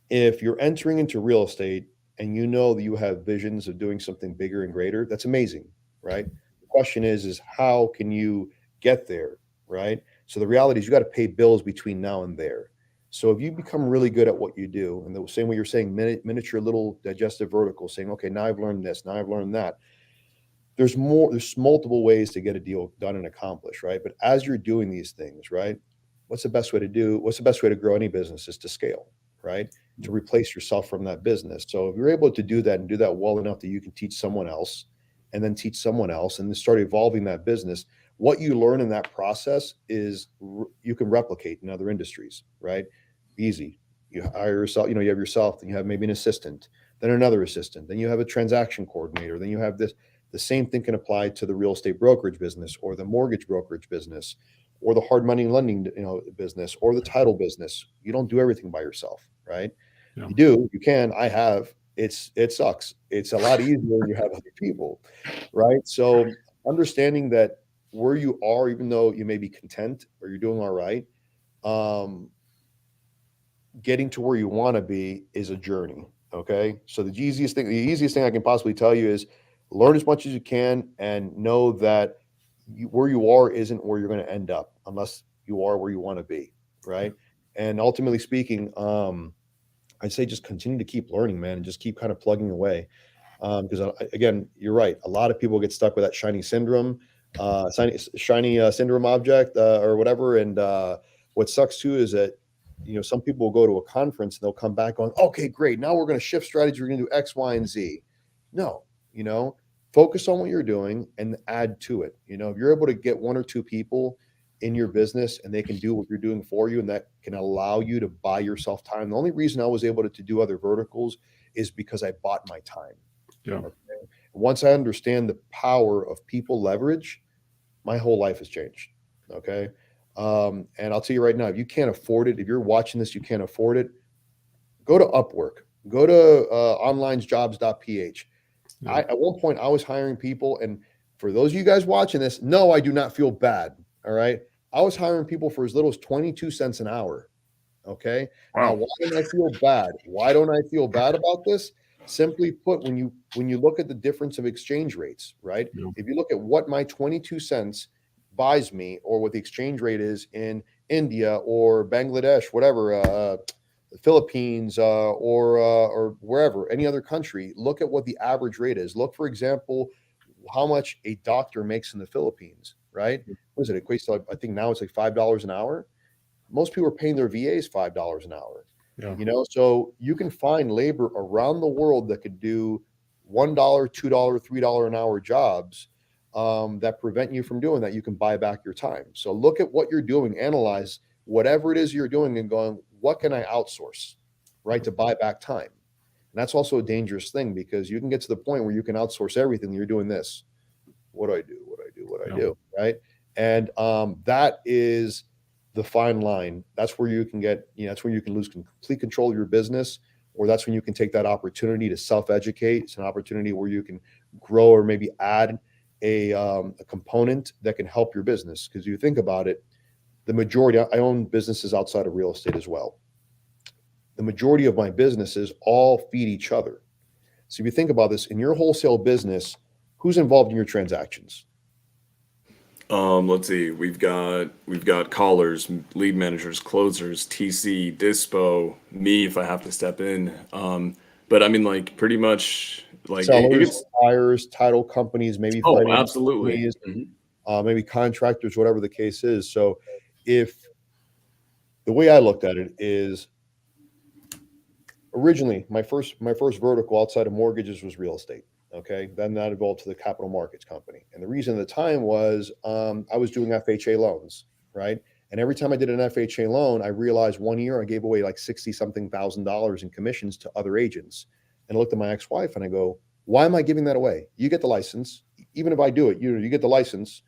if you're entering into real estate and you know that you have visions of doing something bigger and greater, that's amazing, right? The question is how can you get there, right? So the reality is, you got to pay bills between now and there. So if you become really good at what you do, and the same way you're saying, miniature little digestive verticals, saying, okay, now I've learned this, now I've learned that. There's multiple ways to get a deal done and accomplished, right? But as you're doing these things, right, what's the best way to grow any business is to scale, right? To replace yourself from that business. So if you're able to do that and do that well enough that you can teach someone else, and then teach someone else, and then start evolving that business, what you learn in that process is you can replicate in other industries, right? Easy. You hire yourself, you have yourself, then you have maybe an assistant, then another assistant, then you have a transaction coordinator, then you have this. The same thing can apply to the real estate brokerage business, or the mortgage brokerage business, or the hard money lending, business, or the title business. You don't do everything by yourself, right? Yeah. You do, you can. I have. It sucks. It's a lot easier when you have other people, right? So understanding that where you are, even though you may be content or you're doing all right, um, getting to where you want to be is a journey. Okay. So the easiest thing I can possibly tell you is learn as much as you can, and know that where you are isn't where you're going to end up unless you are where you want to be. Right. And ultimately speaking, I'd say just continue to keep learning, man, and just keep kind of plugging away. Because again, you're right. A lot of people get stuck with that shiny syndrome object, or whatever. And what sucks too is that some people will go to a conference and they'll come back on, okay, great, now we're going to shift strategy. We're going to do X, Y, and Z. No, focus on what you're doing and add to it. If you're able to get one or two people in your business and they can do what you're doing for you, and that can allow you to buy yourself time. The only reason I was able to do other verticals is because I bought my time. Yeah. Okay? Once I understand the power of people leverage, my whole life has changed. Okay. And I'll tell you right now, if you can't afford it, if you're watching this, you can't afford it, go to Upwork, go to onlinesjobs.ph. Yeah. At one point I was hiring people, and for those of you guys watching this, no, I do not feel bad. All right. I was hiring people for as little as 22 cents an hour. Okay. Now, Wow. why don't I feel bad? Why don't I feel bad about this? Simply put, when you look at the difference of exchange rates, right? Yeah. If you look at what my 22 cents buys me, or what the exchange rate is in India or Bangladesh, whatever, the Philippines, or wherever, any other country, look at what the average rate is. Look, for example, how much a doctor makes in the Philippines, right? What is it? It equates to, I think now it's like $5 an hour. Most people are paying their VAs $5 an hour. Yeah. So you can find labor around the world that could do $1, $2, $3 an hour jobs, that prevent you from doing that. You can buy back your time. So look at what you're doing, analyze whatever it is you're doing, and going, what can I outsource, right, to buy back time? And that's also a dangerous thing, because you can get to the point where you can outsource everything. You're doing this. What do I do? What do I do? What do I Yeah. do? Right. And that is the fine line. That's where you can get, that's where you can lose complete control of your business, or that's when you can take that opportunity to self-educate. It's an opportunity where you can grow, or maybe add a component that can help your business. Because you think about it, the majority, I own businesses outside of real estate as well. The majority of my businesses all feed each other. So if you think about this, in your wholesale business, who's involved in your transactions? Let's see. We've got callers, lead managers, closers, TC, dispo, me if I have to step in. But I mean, like, pretty much, like, it Sellers, gets. buyers, title companies, maybe Oh, finance absolutely. companies, maybe contractors, whatever the case is. So if the way I looked at it is, originally my first vertical outside of mortgages was real estate. Okay. Then that evolved to the capital markets company. And the reason at the time was, I was doing FHA loans, right? And every time I did an FHA loan, I realized one year I gave away like 60 something $1,000 in commissions to other agents. And I looked at my ex-wife and I go, why am I giving that away? You get the license. Even if I do it, you get the license,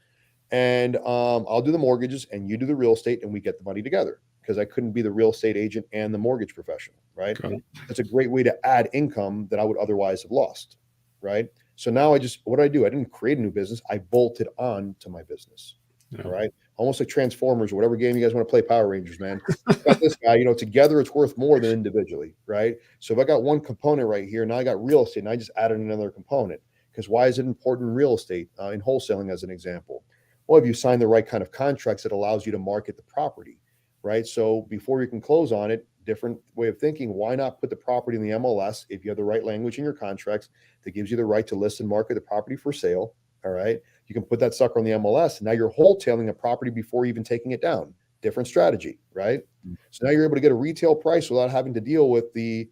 and I'll do the mortgages and you do the real estate, and we get the money together, because I couldn't be the real estate agent and the mortgage professional, right? Got it. That's a great way to add income that I would otherwise have lost, right? So now what did I do? I didn't create a new business. I bolted on to my business. Yeah. All right. Almost like Transformers or whatever game you guys want to play, Power Rangers, man. Got this guy, together it's worth more than individually, right? So if I got one component right here, now I got real estate, and I just added another component. Because why is it important in real estate, in wholesaling, as an example? Well, if you sign the right kind of contracts, it allows you to market the property, right? So before you can close on it, different way of thinking, why not put the property in the MLS if you have the right language in your contracts that gives you the right to list and market the property for sale? All right. You can put that sucker on the MLS, and now you're wholetailing a property before even taking it down. Different strategy, right? So now you're able to get a retail price without having to deal with the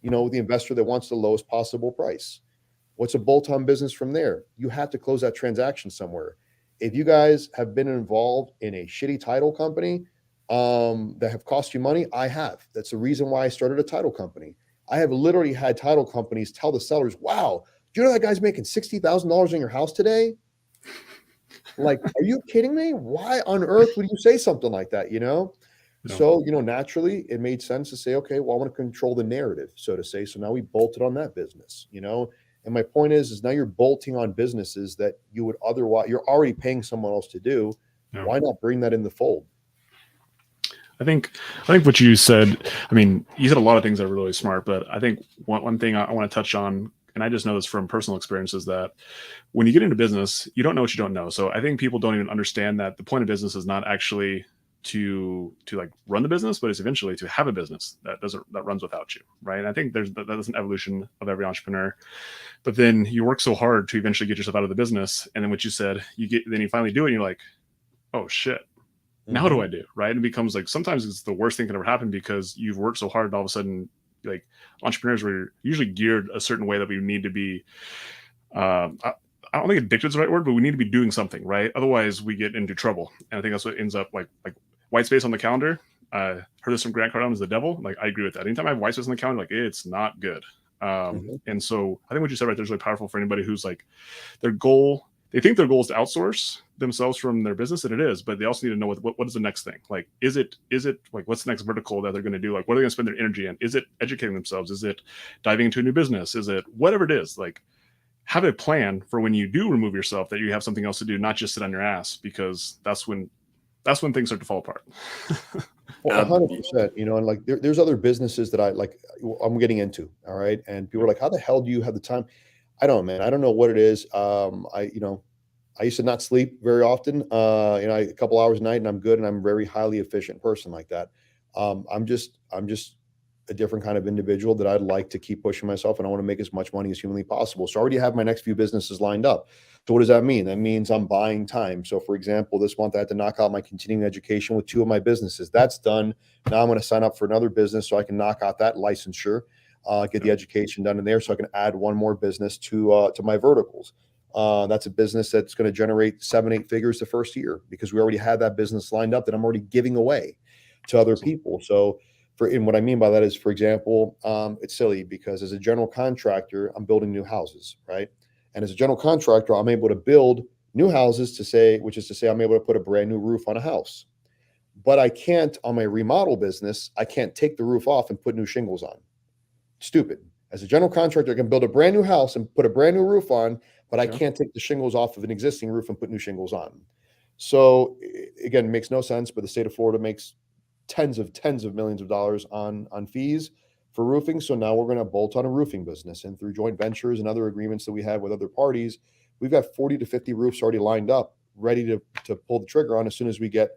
investor that wants the lowest possible price. What's a bolt-on business from there? You have to close that transaction somewhere. If you guys have been involved in a shitty title company, that have cost you money, I have. That's the reason why I started a title company. I have literally had title companies tell the sellers, wow, do you know that guy's making $60,000 in your house today? Like, are you kidding me? Why on earth would you say something like that? No. So, naturally it made sense to say, okay, well, I want to control the narrative, so to say. So now we bolted on that business, and my point is now you're bolting on businesses that you would otherwise, you're already paying someone else to do. Yeah. Why not bring that in the fold? I think what you said, I mean, you said a lot of things that are really smart, but I think one thing I want to touch on, and I just know this from personal experience, is that when you get into business, you don't know what you don't know. So I think people don't even understand that the point of business is not actually to like run the business, but it's eventually to have a business that runs without you, right? And I think that is an evolution of every entrepreneur. But then you work so hard to eventually get yourself out of the business, and then what you said, then you finally do it, and you're like, oh shit. Now what do I do? Right. And it becomes like, sometimes it's the worst thing that can ever happen, because you've worked so hard, and all of a sudden, like, entrepreneurs were usually geared a certain way that we need to be. I don't think addicted is the right word, but we need to be doing something, right? Otherwise we get into trouble. And I think that's what ends up like white space on the calendar. Heard this from Grant Cardone is the devil. Like, I agree with that. Anytime I have white space on the calendar, like, it's not good. And so I think what you said right there is really powerful for anybody who's like, they think their goal is to outsource themselves from their business, and it is, but they also need to know what is the next thing. Like, is it like, what's the next vertical that they're going to do? Like, what are they going to spend their energy in? Is it educating themselves? Is it diving into a new business? Is it whatever it is? Like, have a plan for when you do remove yourself, that you have something else to do, not just sit on your ass, because that's when things start to fall apart. Well, Ab- 100%, and like there's other businesses that I'm getting into. All right. And people are like, how the hell do you have the time? I don't, man. I don't know what it is. I used to not sleep very often, a couple hours a night and I'm good. And I'm a very highly efficient person like that. I'm just a different kind of individual that I'd like to keep pushing myself and I want to make as much money as humanly possible. So I already have my next few businesses lined up. So what does that mean? That means I'm buying time. So for example, this month I had to knock out my continuing education with 2 of my businesses. That's done. Now I'm going to sign up for another business so I can knock out that licensure, get the education done in there so I can add one more business to my verticals. That's a business that's going to generate 7-8 figures the first year because we already had that business lined up that I'm already giving away to other people. So and what I mean by that is, for example, it's silly because as a general contractor, I'm building new houses, right? And as a general contractor, I'm able to build new houses which is to say I'm able to put a brand new roof on a house. But I can't on my remodel business, I can't take the roof off and put new shingles on. Stupid. As a general contractor, I can build a brand new house and put a brand new roof on, but I can't take the shingles off of an existing roof and put new shingles on. So again, it makes no sense, but the state of Florida makes tens of millions of dollars on fees for roofing. So now we're going to bolt on a roofing business, and through joint ventures and other agreements that we have with other parties, we've got 40 to 50 roofs already lined up, ready to pull the trigger on as soon as we get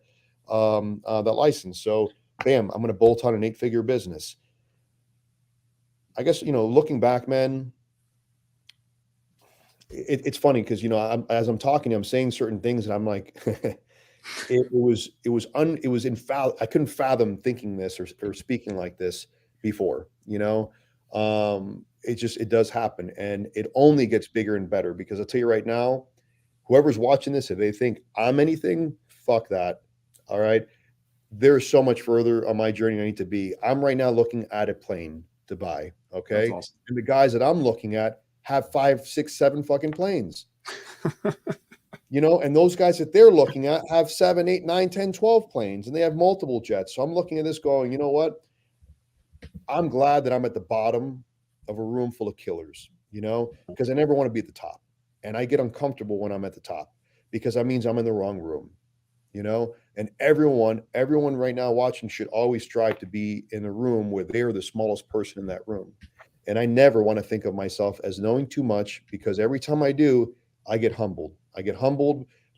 that license. So bam, I'm going to bolt on an 8-figure business. I guess, looking back, man, it's funny because, as I'm talking, I'm saying certain things and I'm like, I couldn't fathom thinking this or speaking like this before, it does happen and it only gets bigger and better because I'll tell you right now, whoever's watching this, if they think I'm anything, fuck that. All right. There's so much further on my journey I need to be. I'm right now looking at a plane to buy. Okay. That's awesome. And the guys that I'm looking at have 5, 6, 7 fucking planes. And those guys that they're looking at have 7, 8, 9, 10, 12 planes, and they have multiple jets. So I'm looking at this going, you know what? I'm glad that I'm at the bottom of a room full of killers, because I never want to be at the top. And I get uncomfortable when I'm at the top because that means I'm in the wrong room, and everyone right now watching should always strive to be in the room where they're the smallest person in that room. And I never want to think of myself as knowing too much because every time I do, I get humbled.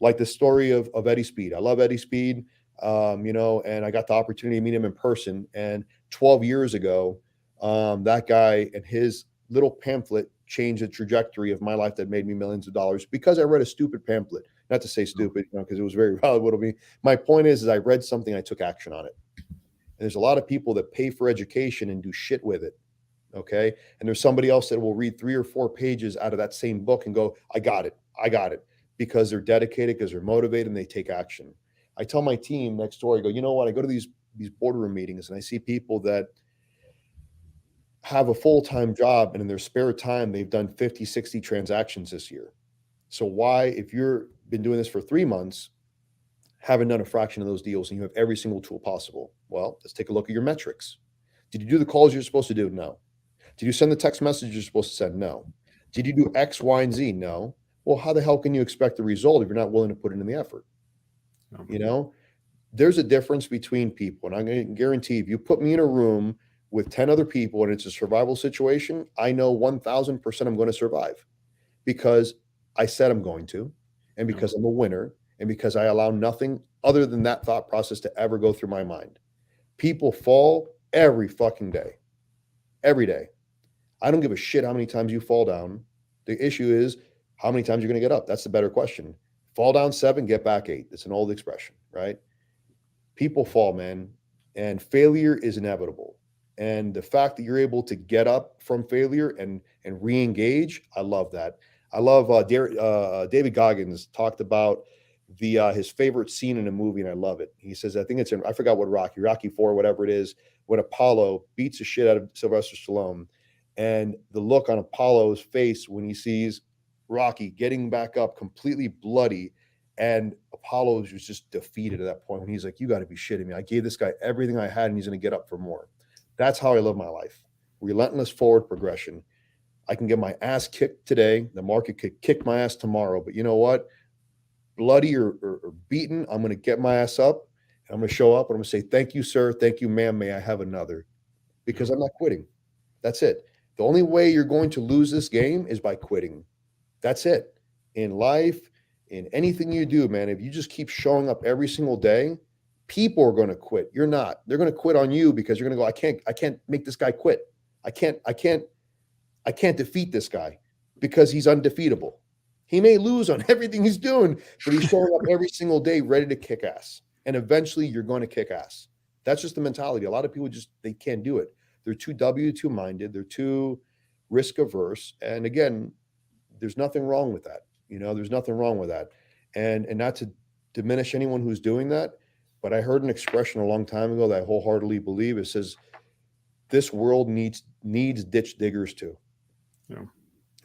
Like the story of Eddie Speed. I love Eddie Speed, and I got the opportunity to meet him in person. And 12 years ago, that guy and his little pamphlet changed the trajectory of my life that made me millions of dollars because I read a stupid pamphlet. Not to say stupid, because it was very valuable to me. My point is I read something, I took action on it. And there's a lot of people that pay for education and do shit with it. Okay. And there's somebody else that will read 3 or 4 pages out of that same book and go, I got it, because they're dedicated, because they're motivated and they take action. I tell my team next door, I go, you know what? I go to these boardroom meetings and I see people that have a full-time job and in their spare time, they've done 50, 60 transactions this year. So why, if you're been doing this for 3 months, haven't done a fraction of those deals and you have every single tool possible? Well, let's take a look at your metrics. Did you do the calls you're supposed to do? No. Did you send the text message you're supposed to send? No. Did you do X, Y, and Z? No. Well, how the hell can you expect the result if you're not willing to put in the effort? There's a difference between people. And I'm going to guarantee if you put me in a room with 10 other people and it's a survival situation, I know 1000% I'm going to survive because I said I'm going to, and because I'm a winner, and because I allow nothing other than that thought process to ever go through my mind. People fall every fucking day. Every day. I don't give a shit how many times you fall down. The issue is how many times you're going to get up. That's the better question. Fall down 7, get back 8. It's an old expression, right? People fall, man, and failure is inevitable. And the fact that you're able to get up from failure and re-engage, I love that. I love David Goggins talked about his favorite scene in a movie, and I love it. He says, I think it's I forgot what Rocky 4, whatever it is, when Apollo beats the shit out of Sylvester Stallone, and the look on Apollo's face when he sees Rocky getting back up completely bloody, and Apollo was just defeated at that point when he's like, you got to be shitting me. I gave this guy everything I had and he's going to get up for more. That's how I live my life. Relentless forward progression. I can get my ass kicked today. The market could kick my ass tomorrow, but you know what? Bloody or beaten, I'm going to get my ass up and I'm going to show up and I'm going to say, thank you, sir. Thank you, ma'am. May I have another? Because I'm not quitting. That's it. The only way you're going to lose this game is by quitting. That's it. In life, in anything you do, man, if you just keep showing up every single day, people are going to quit. You're not. They're going to quit on you because you're going to go, I can't make this guy quit. I can't defeat this guy because he's undefeatable. He may lose on everything he's doing, but he's showing up every single day ready to kick ass. And eventually you're going to kick ass. That's just the mentality. A lot of people they can't do it. They're too W2 minded. They're too risk averse. And again, there's nothing wrong with that. There's nothing wrong with that. And not to diminish anyone who's doing that, but I heard an expression a long time ago that I wholeheartedly believe. It says, this world needs ditch diggers too. Yeah.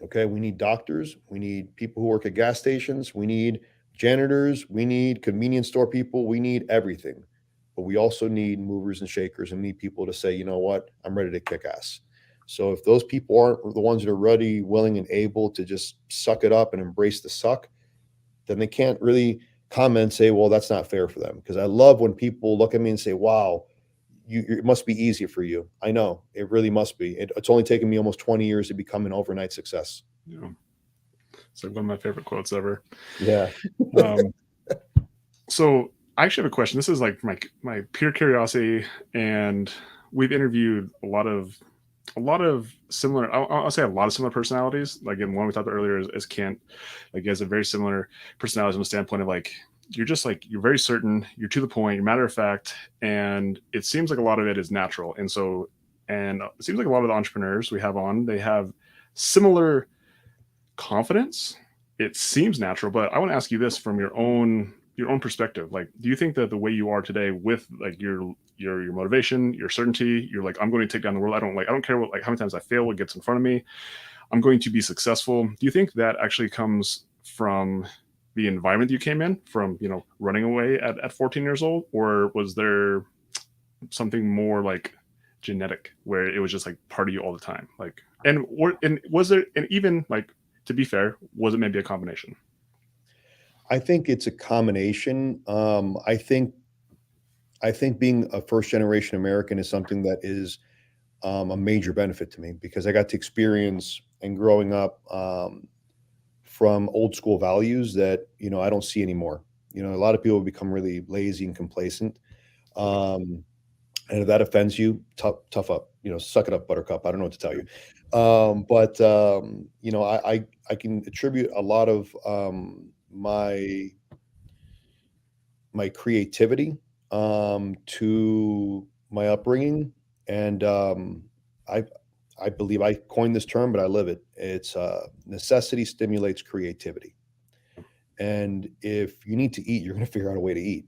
Okay. We need doctors. We need people who work at gas stations. We need janitors. We need convenience store people. We need everything. But we also need movers and shakers, and need people to say, you know what, I'm ready to kick ass. So if those people aren't the ones that are ready, willing, and able to just suck it up and embrace the suck, then they can't really comment and say, well, that's not fair for them. Because I love when people look at me and say, wow, it must be easy for you. I know it really must be. It's only taken me almost 20 years to become an overnight success. Yeah. It's like one of my favorite quotes ever. Yeah. So I actually have a question. This is like my pure curiosity, and we've interviewed a lot of similar. I'll say a lot of similar personalities. Like in one we talked about earlier is Kent. Like he has a very similar personality from the standpoint of like you're you're very certain, you're to the point, you're matter of fact, and it seems like a lot of it is natural. And it seems like a lot of the entrepreneurs we have on, they have similar confidence. It seems natural, but I want to ask you this from your own perspective. Like, do you think that the way you are today with like your motivation, your certainty, you're like, I'm going to take down the world. I don't care how many times I fail, what gets in front of me. I'm going to be successful. Do you think that actually comes from the environment you came in from, running away at 14 years old? Or was there something more like genetic where it was just like part of you all the time? Like, and was there, and even like, to be fair, was it maybe a combination? I think it's a combination. I think being a first generation American is something that is a major benefit to me because I got to experience and growing up from old school values that, I don't see anymore. A lot of people become really lazy and complacent. And if that offends you, tough up, suck it up, buttercup. I don't know what to tell you. I can attribute a lot of my creativity to my upbringing. And I believe I coined this term, but I live it. It's necessity stimulates creativity. And if you need to eat, you're going to figure out a way to eat,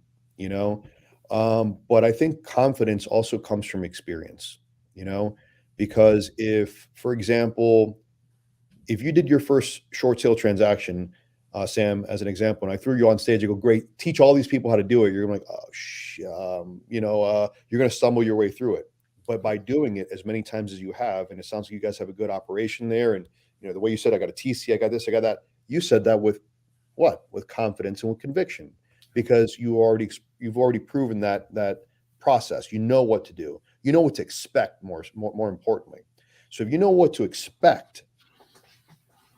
But I think confidence also comes from experience, because if, for example, if you did your first short sale transaction, Sam, as an example, and I threw you on stage, I go, great, teach all these people how to do it. You're like, oh, you're going to stumble your way through it. But by doing it as many times as you have, and it sounds like you guys have a good operation there. And, the way you said, I got a TC, I got this, I got that. You said that with what? With confidence and with conviction, because you've already proven that process. You know what to do. You know what to expect more importantly. So if you know what to expect,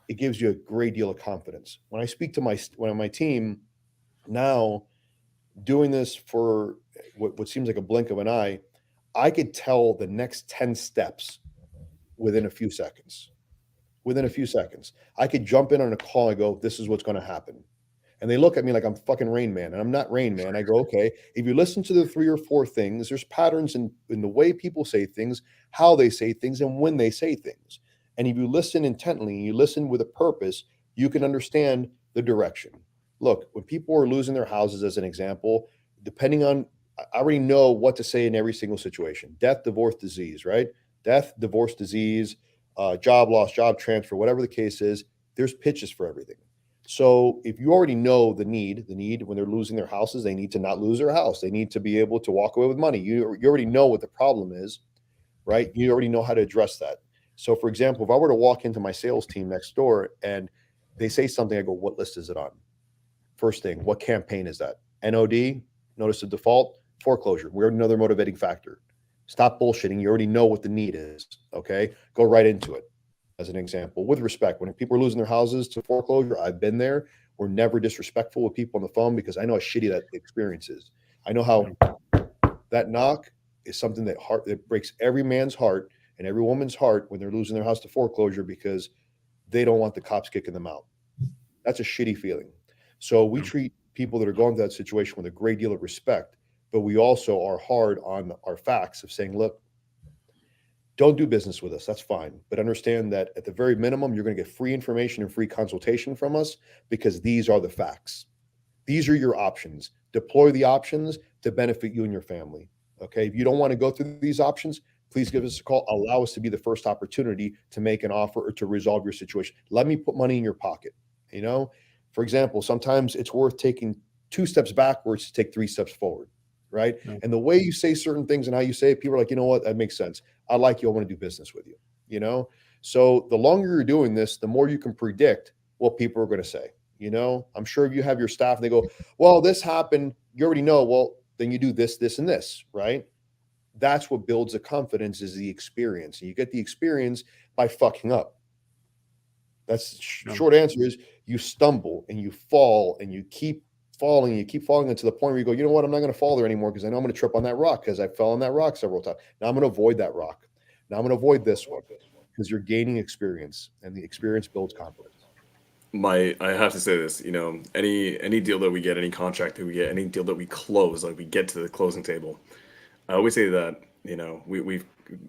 it gives you a great deal of confidence. When I speak to my team now, doing this for what seems like a blink of an eye, I could tell the next 10 steps within a few seconds. I could jump in on a call and go, this is what's going to happen. And they look at me like I'm fucking Rain Man, and I'm not Rain Man. I go, okay, if you listen to the 3 or 4 things, there's patterns in the way people say things, how they say things, and when they say things. And if you listen intently, and you listen with a purpose, you can understand the direction. Look, when people are losing their houses, as an example, I already know what to say in every single situation. Death, divorce, disease, right? Death, divorce, disease, job loss, job transfer, whatever the case is, there's pitches for everything. So if you already know the need when they're losing their houses, they need to not lose their house. They need to be able to walk away with money. You already know what the problem is, right? You already know how to address that. So for example, if I were to walk into my sales team next door and they say something, I go, what list is it on? First thing, what campaign is that? NOD, notice of default, foreclosure. We're another motivating factor. Stop bullshitting. You already know what the need is. Okay. Go right into it. As an example, with respect, when people are losing their houses to foreclosure, I've been there. We're never disrespectful with people on the phone because I know how shitty that experience is. I know how that knock is something that breaks every man's heart and every woman's heart when they're losing their house to foreclosure because they don't want the cops kicking them out. That's a shitty feeling. So we treat people that are going through that situation with a great deal of respect, but we also are hard on our facts of saying, look, don't do business with us. That's fine. But understand that at the very minimum, you're going to get free information and free consultation from us because these are the facts. These are your options. Deploy the options to benefit you and your family. Okay. If you don't want to go through these options, please give us a call. Allow us to be the first opportunity to make an offer or to resolve your situation. Let me put money in your pocket. You know, for example, sometimes it's worth taking 2 steps backwards to take 3 steps forward. Right. Yeah. And the way you say certain things and how you say it, people are like, you know what, that makes sense. I like you. I want to do business with you. You know, so the longer you're doing this, the more you can predict what people are going to say. You know, I'm sure if you have your staff and they go, well, this happened, you already know, well, then you do this, this, and this, right? That's what builds the confidence is the experience. And you get the experience by fucking up. That's short answer is you stumble and you fall and you keep falling until the point where you go, you know what, I'm not going to fall there anymore because I know I'm going to trip on that rock because I fell on that rock several times. Now I'm going to avoid that rock. Now I'm going to avoid this one because you're gaining experience and the experience builds confidence. I have to say this, you know, any deal that we get, any contract that we get, any deal that we close, like we get to the closing table. I always say that, you know, we've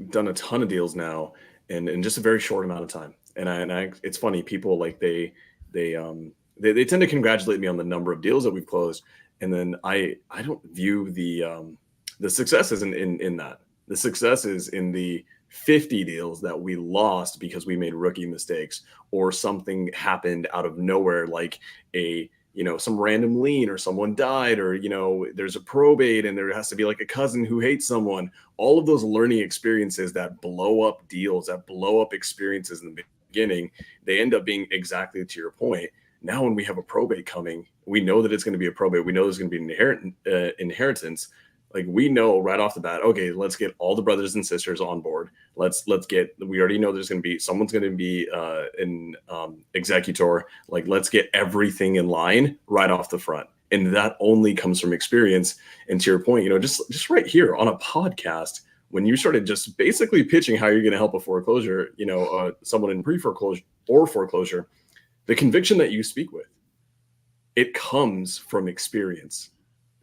done a ton of deals now in just a very short amount of time. And it's funny, people like they tend to congratulate me on the number of deals that we've closed. And then I don't view the success isn't in that. The success is in the 50 deals that we lost because we made rookie mistakes or something happened out of nowhere, like some random lien or someone died or, there's a probate and there has to be like a cousin who hates someone. All of those learning experiences that blow up deals, that blow up experiences in the beginning, they end up being exactly to your point. Now, when we have a probate coming, we know that it's going to be a probate. We know there's going to be an inheritance. Like we know right off the bat, okay, let's get all the brothers and sisters on board. We already know there's going to be, someone's going to be an executor. Like, let's get everything in line right off the front. And that only comes from experience. And to your point, just right here on a podcast, when you started just basically pitching how you're going to help a foreclosure, someone in pre-foreclosure or foreclosure, the conviction that you speak with, it comes from experience.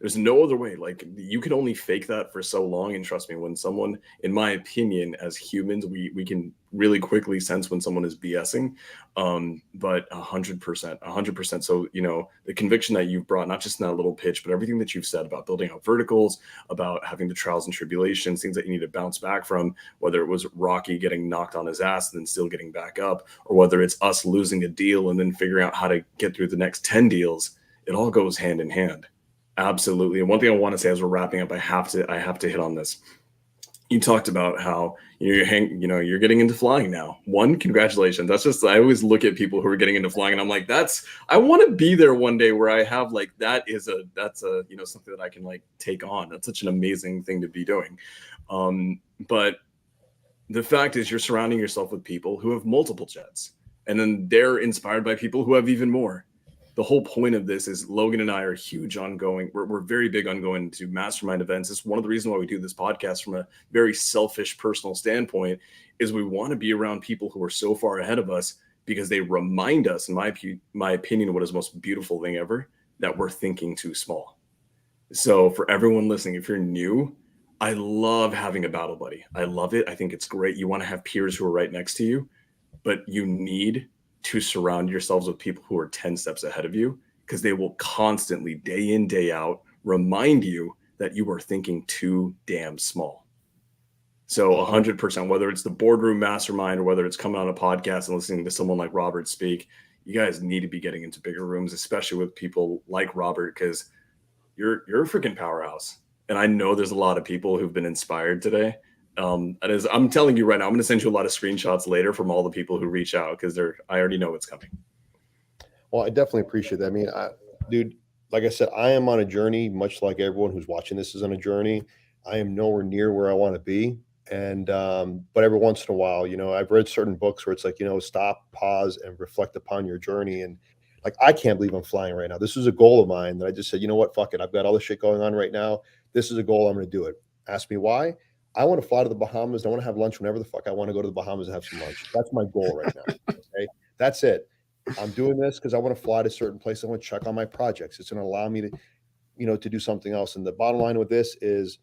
There's no other way. Like you can only fake that for so long. And trust me, when someone, in my opinion, as humans, we can really quickly sense when someone is BSing. But 100%. So, the conviction that you've brought, not just in that little pitch, but everything that you've said about building out verticals, about having the trials and tribulations, things that you need to bounce back from, whether it was Rocky getting knocked on his ass and then still getting back up, or whether it's us losing a deal and then figuring out how to get through the next 10 deals, it all goes hand in hand. Absolutely. And one thing I want to say as we're wrapping up, I have to hit on this. You talked about how you're getting into flying now. One, congratulations. That's just, I always look at people who are getting into flying and I'm like, I want to be there one day where I have like, that's something that I can like take on. That's such an amazing thing to be doing. But the fact is you're surrounding yourself with people who have multiple jets and then they're inspired by people who have even more. The whole point of this is Logan and I are huge on going. We're very big on going to mastermind events. It's one of the reasons why we do this podcast from a very selfish personal standpoint is we want to be around people who are so far ahead of us because they remind us, in my opinion, what is the most beautiful thing ever, that we're thinking too small. So for everyone listening, if you're new, I love having a battle buddy. I love it. I think it's great. You want to have peers who are right next to you, but you need to surround yourselves with people who are 10 steps ahead of you because they will constantly, day in, day out, remind you that you are thinking too damn small. So 100%, whether it's the boardroom mastermind or whether it's coming on a podcast and listening to someone like Robert speak, you guys need to be getting into bigger rooms, especially with people like Robert, because you're a freaking powerhouse. And I know there's a lot of people who've been inspired today. I'm telling you right now, I'm going to send you a lot of screenshots later from all the people who reach out because I already know what's coming. Well, I definitely appreciate that. I mean, dude, like I said, I am on a journey, much like everyone who's watching this is on a journey. I am nowhere near where I want to be. And but every once in a while, I've read certain books where it's like, stop, pause, and reflect upon your journey. And like, I can't believe I'm flying right now. This is a goal of mine that I just said, you know what, fuck it. I've got all this shit going on right now. This is a goal. I'm going to do it. Ask me why. I want to fly to the Bahamas. I want to have lunch whenever the fuck I want to go to the Bahamas and have some lunch. That's my goal right now. Okay. That's it. I'm doing this because I want to fly to certain places. I want to check on my projects. It's going to allow me to, to do something else. And the bottom line with this is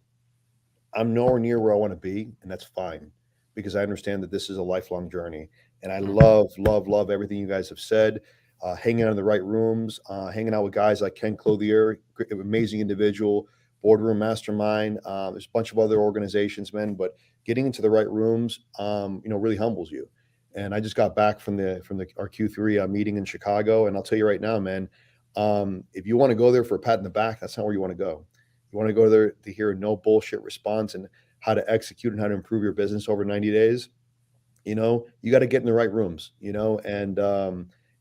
I'm nowhere near where I want to be, and that's fine because I understand that this is a lifelong journey. And I love, love, love everything you guys have said. Hanging out in the right rooms, hanging out with guys like Ken Clothier, amazing individual, boardroom mastermind. There's a bunch of other organizations, man, but getting into the right rooms, really humbles you. And I just got back from our Q3 meeting in Chicago, and I'll tell you right now, man, if you want to go there for a pat in the back, that's not where you want to go. You want to go there to hear no bullshit response and how to execute and how to improve your business over 90 days. You got to get in the right rooms, and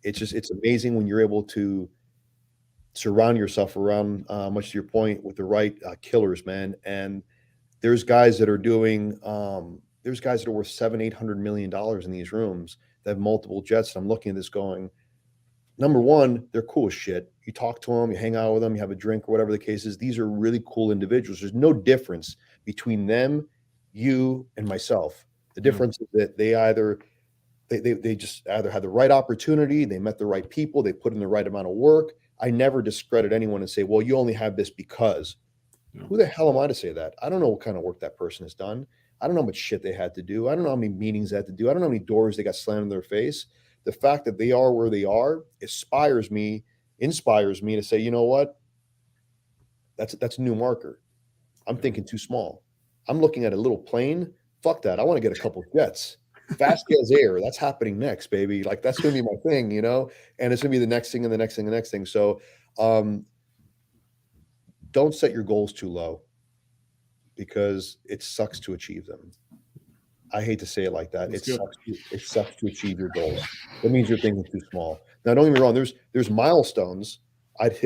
it's amazing when you're able to surround yourself around, much to your point, with the right killers, man. And there's guys that are doing, there's guys that are worth $700-800 million in these rooms that have multiple jets. And I'm looking at this going, number one, they're cool as shit. You talk to them, you hang out with them, you have a drink or whatever the case is. These are really cool individuals. There's no difference between them, you, and myself. The difference is that they just either had the right opportunity, they met the right people, they put in the right amount of work. I never discredit anyone and say, well, you only have this because. Who the hell am I to say that? I don't know what kind of work that person has done. I don't know how much shit they had to do. I don't know how many meetings they had to do. I don't know how many doors they got slammed in their face. The fact that they are where they are inspires me to say, you know what? That's a new marker. I'm thinking too small. I'm looking at a little plane. Fuck that. I want to get a couple jets. Fast as air. That's happening next, baby. Like that's going to be my thing, and it's going to be the next thing and the next thing and the next thing. So, don't set your goals too low because it sucks to achieve them. I hate to say it like that. It sucks to achieve your goals. That means you're thinking too small. Now, don't get me wrong. There's milestones. I'd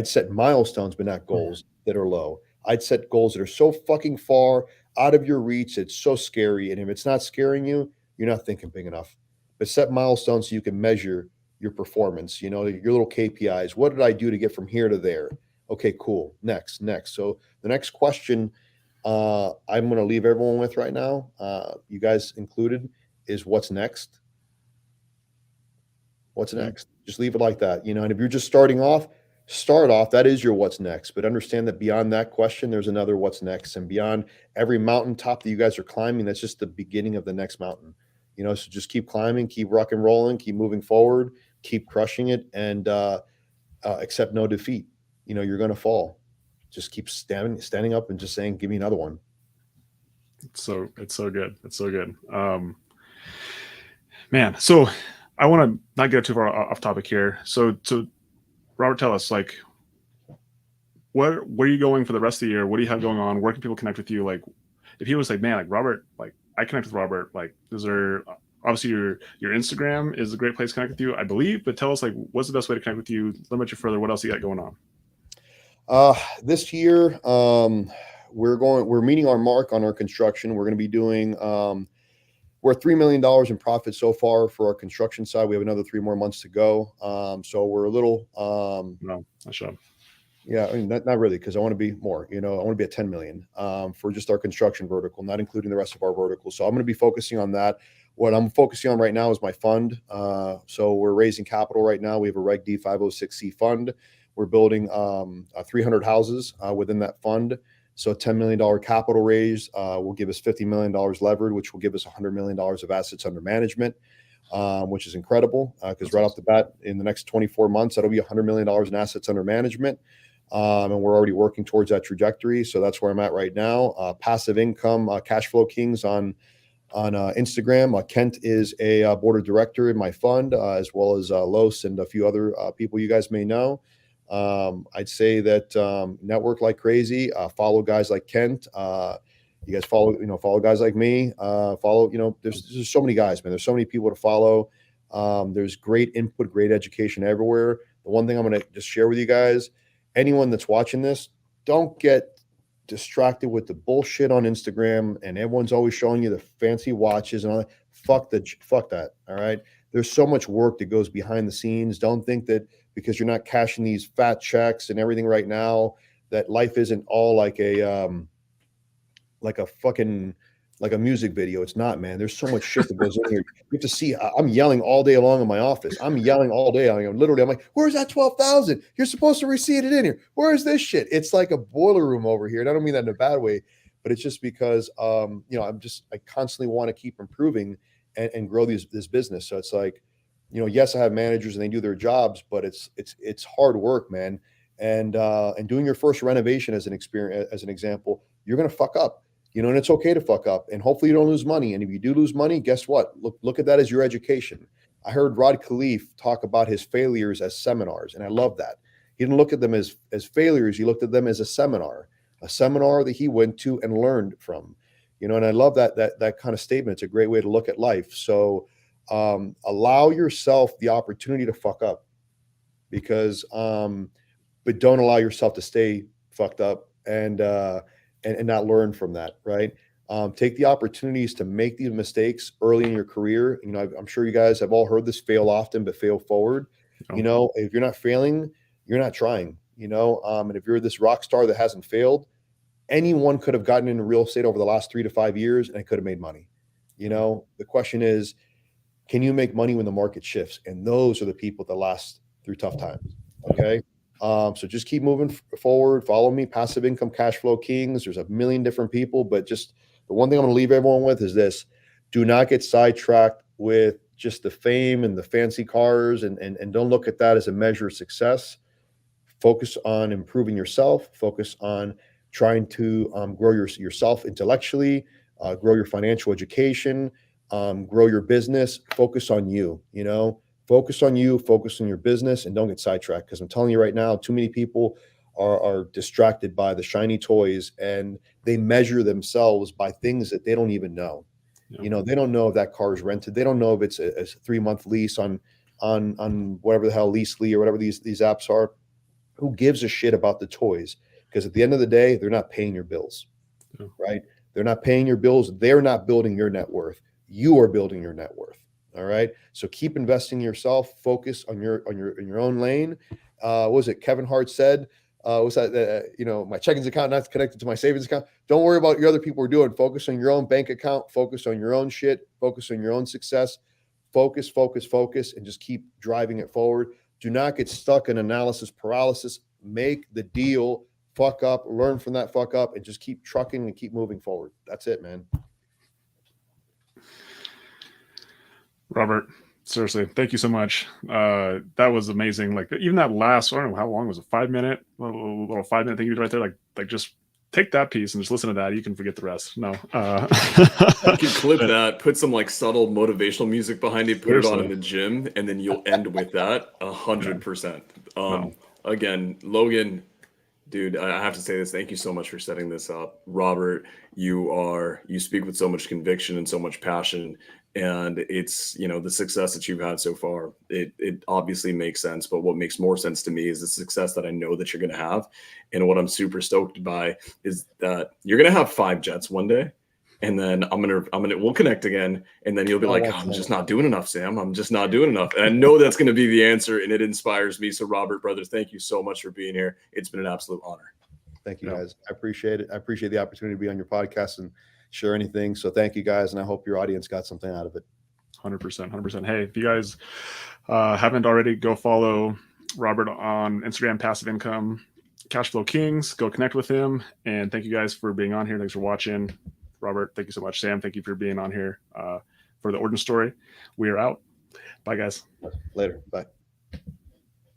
set milestones, but not goals that are low. I'd set goals that are so fucking far out of your reach. It's so scary. And if it's not scaring you, you're not thinking big enough. But set milestones so you can measure your performance, your little KPIs. What did I do to get from here to there? Okay, cool. Next. So the next question I'm going to leave everyone with right now, you guys included, is what's next? What's next? Just leave it like that, and if you're just starting off, start off. That is your what's next. But understand that beyond that question, there's another what's next. And beyond every mountaintop that you guys are climbing, that's just the beginning of the next mountain. So just keep climbing, keep rock and rolling, keep moving forward, keep crushing it, and accept no defeat. You're going to fall. Just keep standing up and just saying, give me another one. It's so good. It's so good. Man. So I want to not get too far off topic here. So Robert, tell us, like, where are you going for the rest of the year? What do you have going on? Where can people connect with you? Like, if people say, man, like Robert, like I connect with Robert, like, is there, obviously your Instagram is a great place to connect with you, I believe, but tell us, like, what's the best way to connect with you? Limit you further. What else you got going on? This year, we're meeting our mark on our construction. We're going to be doing, we're at $3 million in profit so far for our construction side. We have another 3 more months to go. So we're a little, no, I should. Yeah, I mean, not really, because I want to be more, I want to be at 10 million for just our construction vertical, not including the rest of our verticals. So I'm going to be focusing on that. What I'm focusing on right now is my fund. So we're raising capital right now. We have a Reg D 506C fund. We're building 300 houses within that fund. So a $10 million capital raise will give us $50 million levered, which will give us $100 million of assets under management, which is incredible because right off the bat, in the next 24 months, that'll be $100 million in assets under management. And we're already working towards that trajectory. So that's where I'm at right now. Passive income, Cash Flow Kings on Instagram. Kent is a board of director in my fund, as well as Los and a few other people you guys may know. I'd say that network like crazy. Follow guys like Kent. You guys follow guys like me. There's so many guys, man. There's so many people to follow. There's great input, great education everywhere. The one thing I'm going to just share with you guys anyone that's watching this, don't get distracted with the bullshit on Instagram and everyone's always showing you the fancy watches and all that. Fuck that. All right. There's so much work that goes behind the scenes. Don't think that because you're not cashing these fat checks and everything right now, that life isn't all like a fucking like a music video. It's not, man. There's so much shit that goes in here. You have to see. I'm yelling all day long in my office. I'm yelling all day. I'm like, where's that 12,000? You're supposed to receipt it in here. Where is this shit? It's like a boiler room over here. And I don't mean that in a bad way, but it's just because I constantly want to keep improving and grow this business. So it's like, yes, I have managers and they do their jobs, but it's hard work, man. And doing your first renovation as an example, you're gonna fuck up. And it's okay to fuck up, and hopefully you don't lose money. And if you do lose money, guess what? Look at that as your education. I heard Rod Khleif talk about his failures as seminars, and I love that. He didn't look at them as failures. He looked at them as a seminar that he went to and learned from. And I love that kind of statement. It's a great way to look at life. So allow yourself the opportunity to fuck up, because but don't allow yourself to stay fucked up and not learn from that, right? Take the opportunities to make these mistakes early in your career. I'm sure you guys have all heard this: fail often, but fail forward. Oh. If you're not failing, you're not trying. And if you're this rock star that hasn't failed, anyone could have gotten into real estate over the last 3 to 5 years and could have made money. The question is, can you make money when the market shifts? And those are the people that last through tough times. Okay. So just keep moving forward. Follow me, Passive Income Cash Flow Kings. There's a million different people, but just the one thing I'm going to leave everyone with is this: do not get sidetracked with just the fame and the fancy cars, and don't look at that as a measure of success. Focus on improving yourself. Focus on trying to grow yourself intellectually, grow your financial education, grow your business. Focus on you. Focus on you, focus on your business, and don't get sidetracked. Because I'm telling you right now, too many people are distracted by the shiny toys, and they measure themselves by things that they don't even know. Yeah. They don't know if that car is rented. They don't know if it's a 3-month lease on whatever the hell, Leasely or whatever these apps are. Who gives a shit about the toys? Because at the end of the day, they're not paying your bills, right? They're not paying your bills. They're not building your net worth. You are building your net worth. All right. So keep investing in yourself. Focus on your own lane. What was it Kevin Hart said? Was that my checkings account not connected to my savings account? Don't worry about what other people are doing. Focus on your own bank account. Focus on your own shit. Focus on your own success. Focus, and just keep driving it forward. Do not get stuck in analysis paralysis. Make the deal. Fuck up. Learn from that fuck up, and just keep trucking and keep moving forward. That's it, man. Robert, seriously, thank you so much. That was amazing. Like, even that last, I don't know how long was it, 5-minute, little 5-minute thing you did right there. Like just take that piece and just listen to that. You can forget the rest. No, you can clip that, put some like subtle motivational music behind it, put it on in the gym, and then you'll end with that 100%. Again, Logan, dude, I have to say this. Thank you so much for setting this up. Robert, you speak with so much conviction and so much passion. And it's, the success that you've had so far, it obviously makes sense. But what makes more sense to me is the success that I know that you're going to have. And what I'm super stoked by is that you're going to have 5 jets one day. And then we'll connect again. And then you'll be like, I'm just not doing enough, Sam. I'm just not doing enough. And I know that's going to be the answer. And it inspires me. So Robert, brother, thank you so much for being here. It's been an absolute honor. Thank you, guys. I appreciate it. I appreciate the opportunity to be on your podcast and share anything. So thank you, guys. And I hope your audience got something out of it. 100%. Hey, if you guys haven't already, go follow Robert on Instagram, Passive Income Cash Flow Kings. Go connect with him. And thank you guys for being on here. Thanks for watching. Robert, thank you so much. Sam, thank you for being on here for the Origin Story. We are out. Bye, guys. Later. Bye.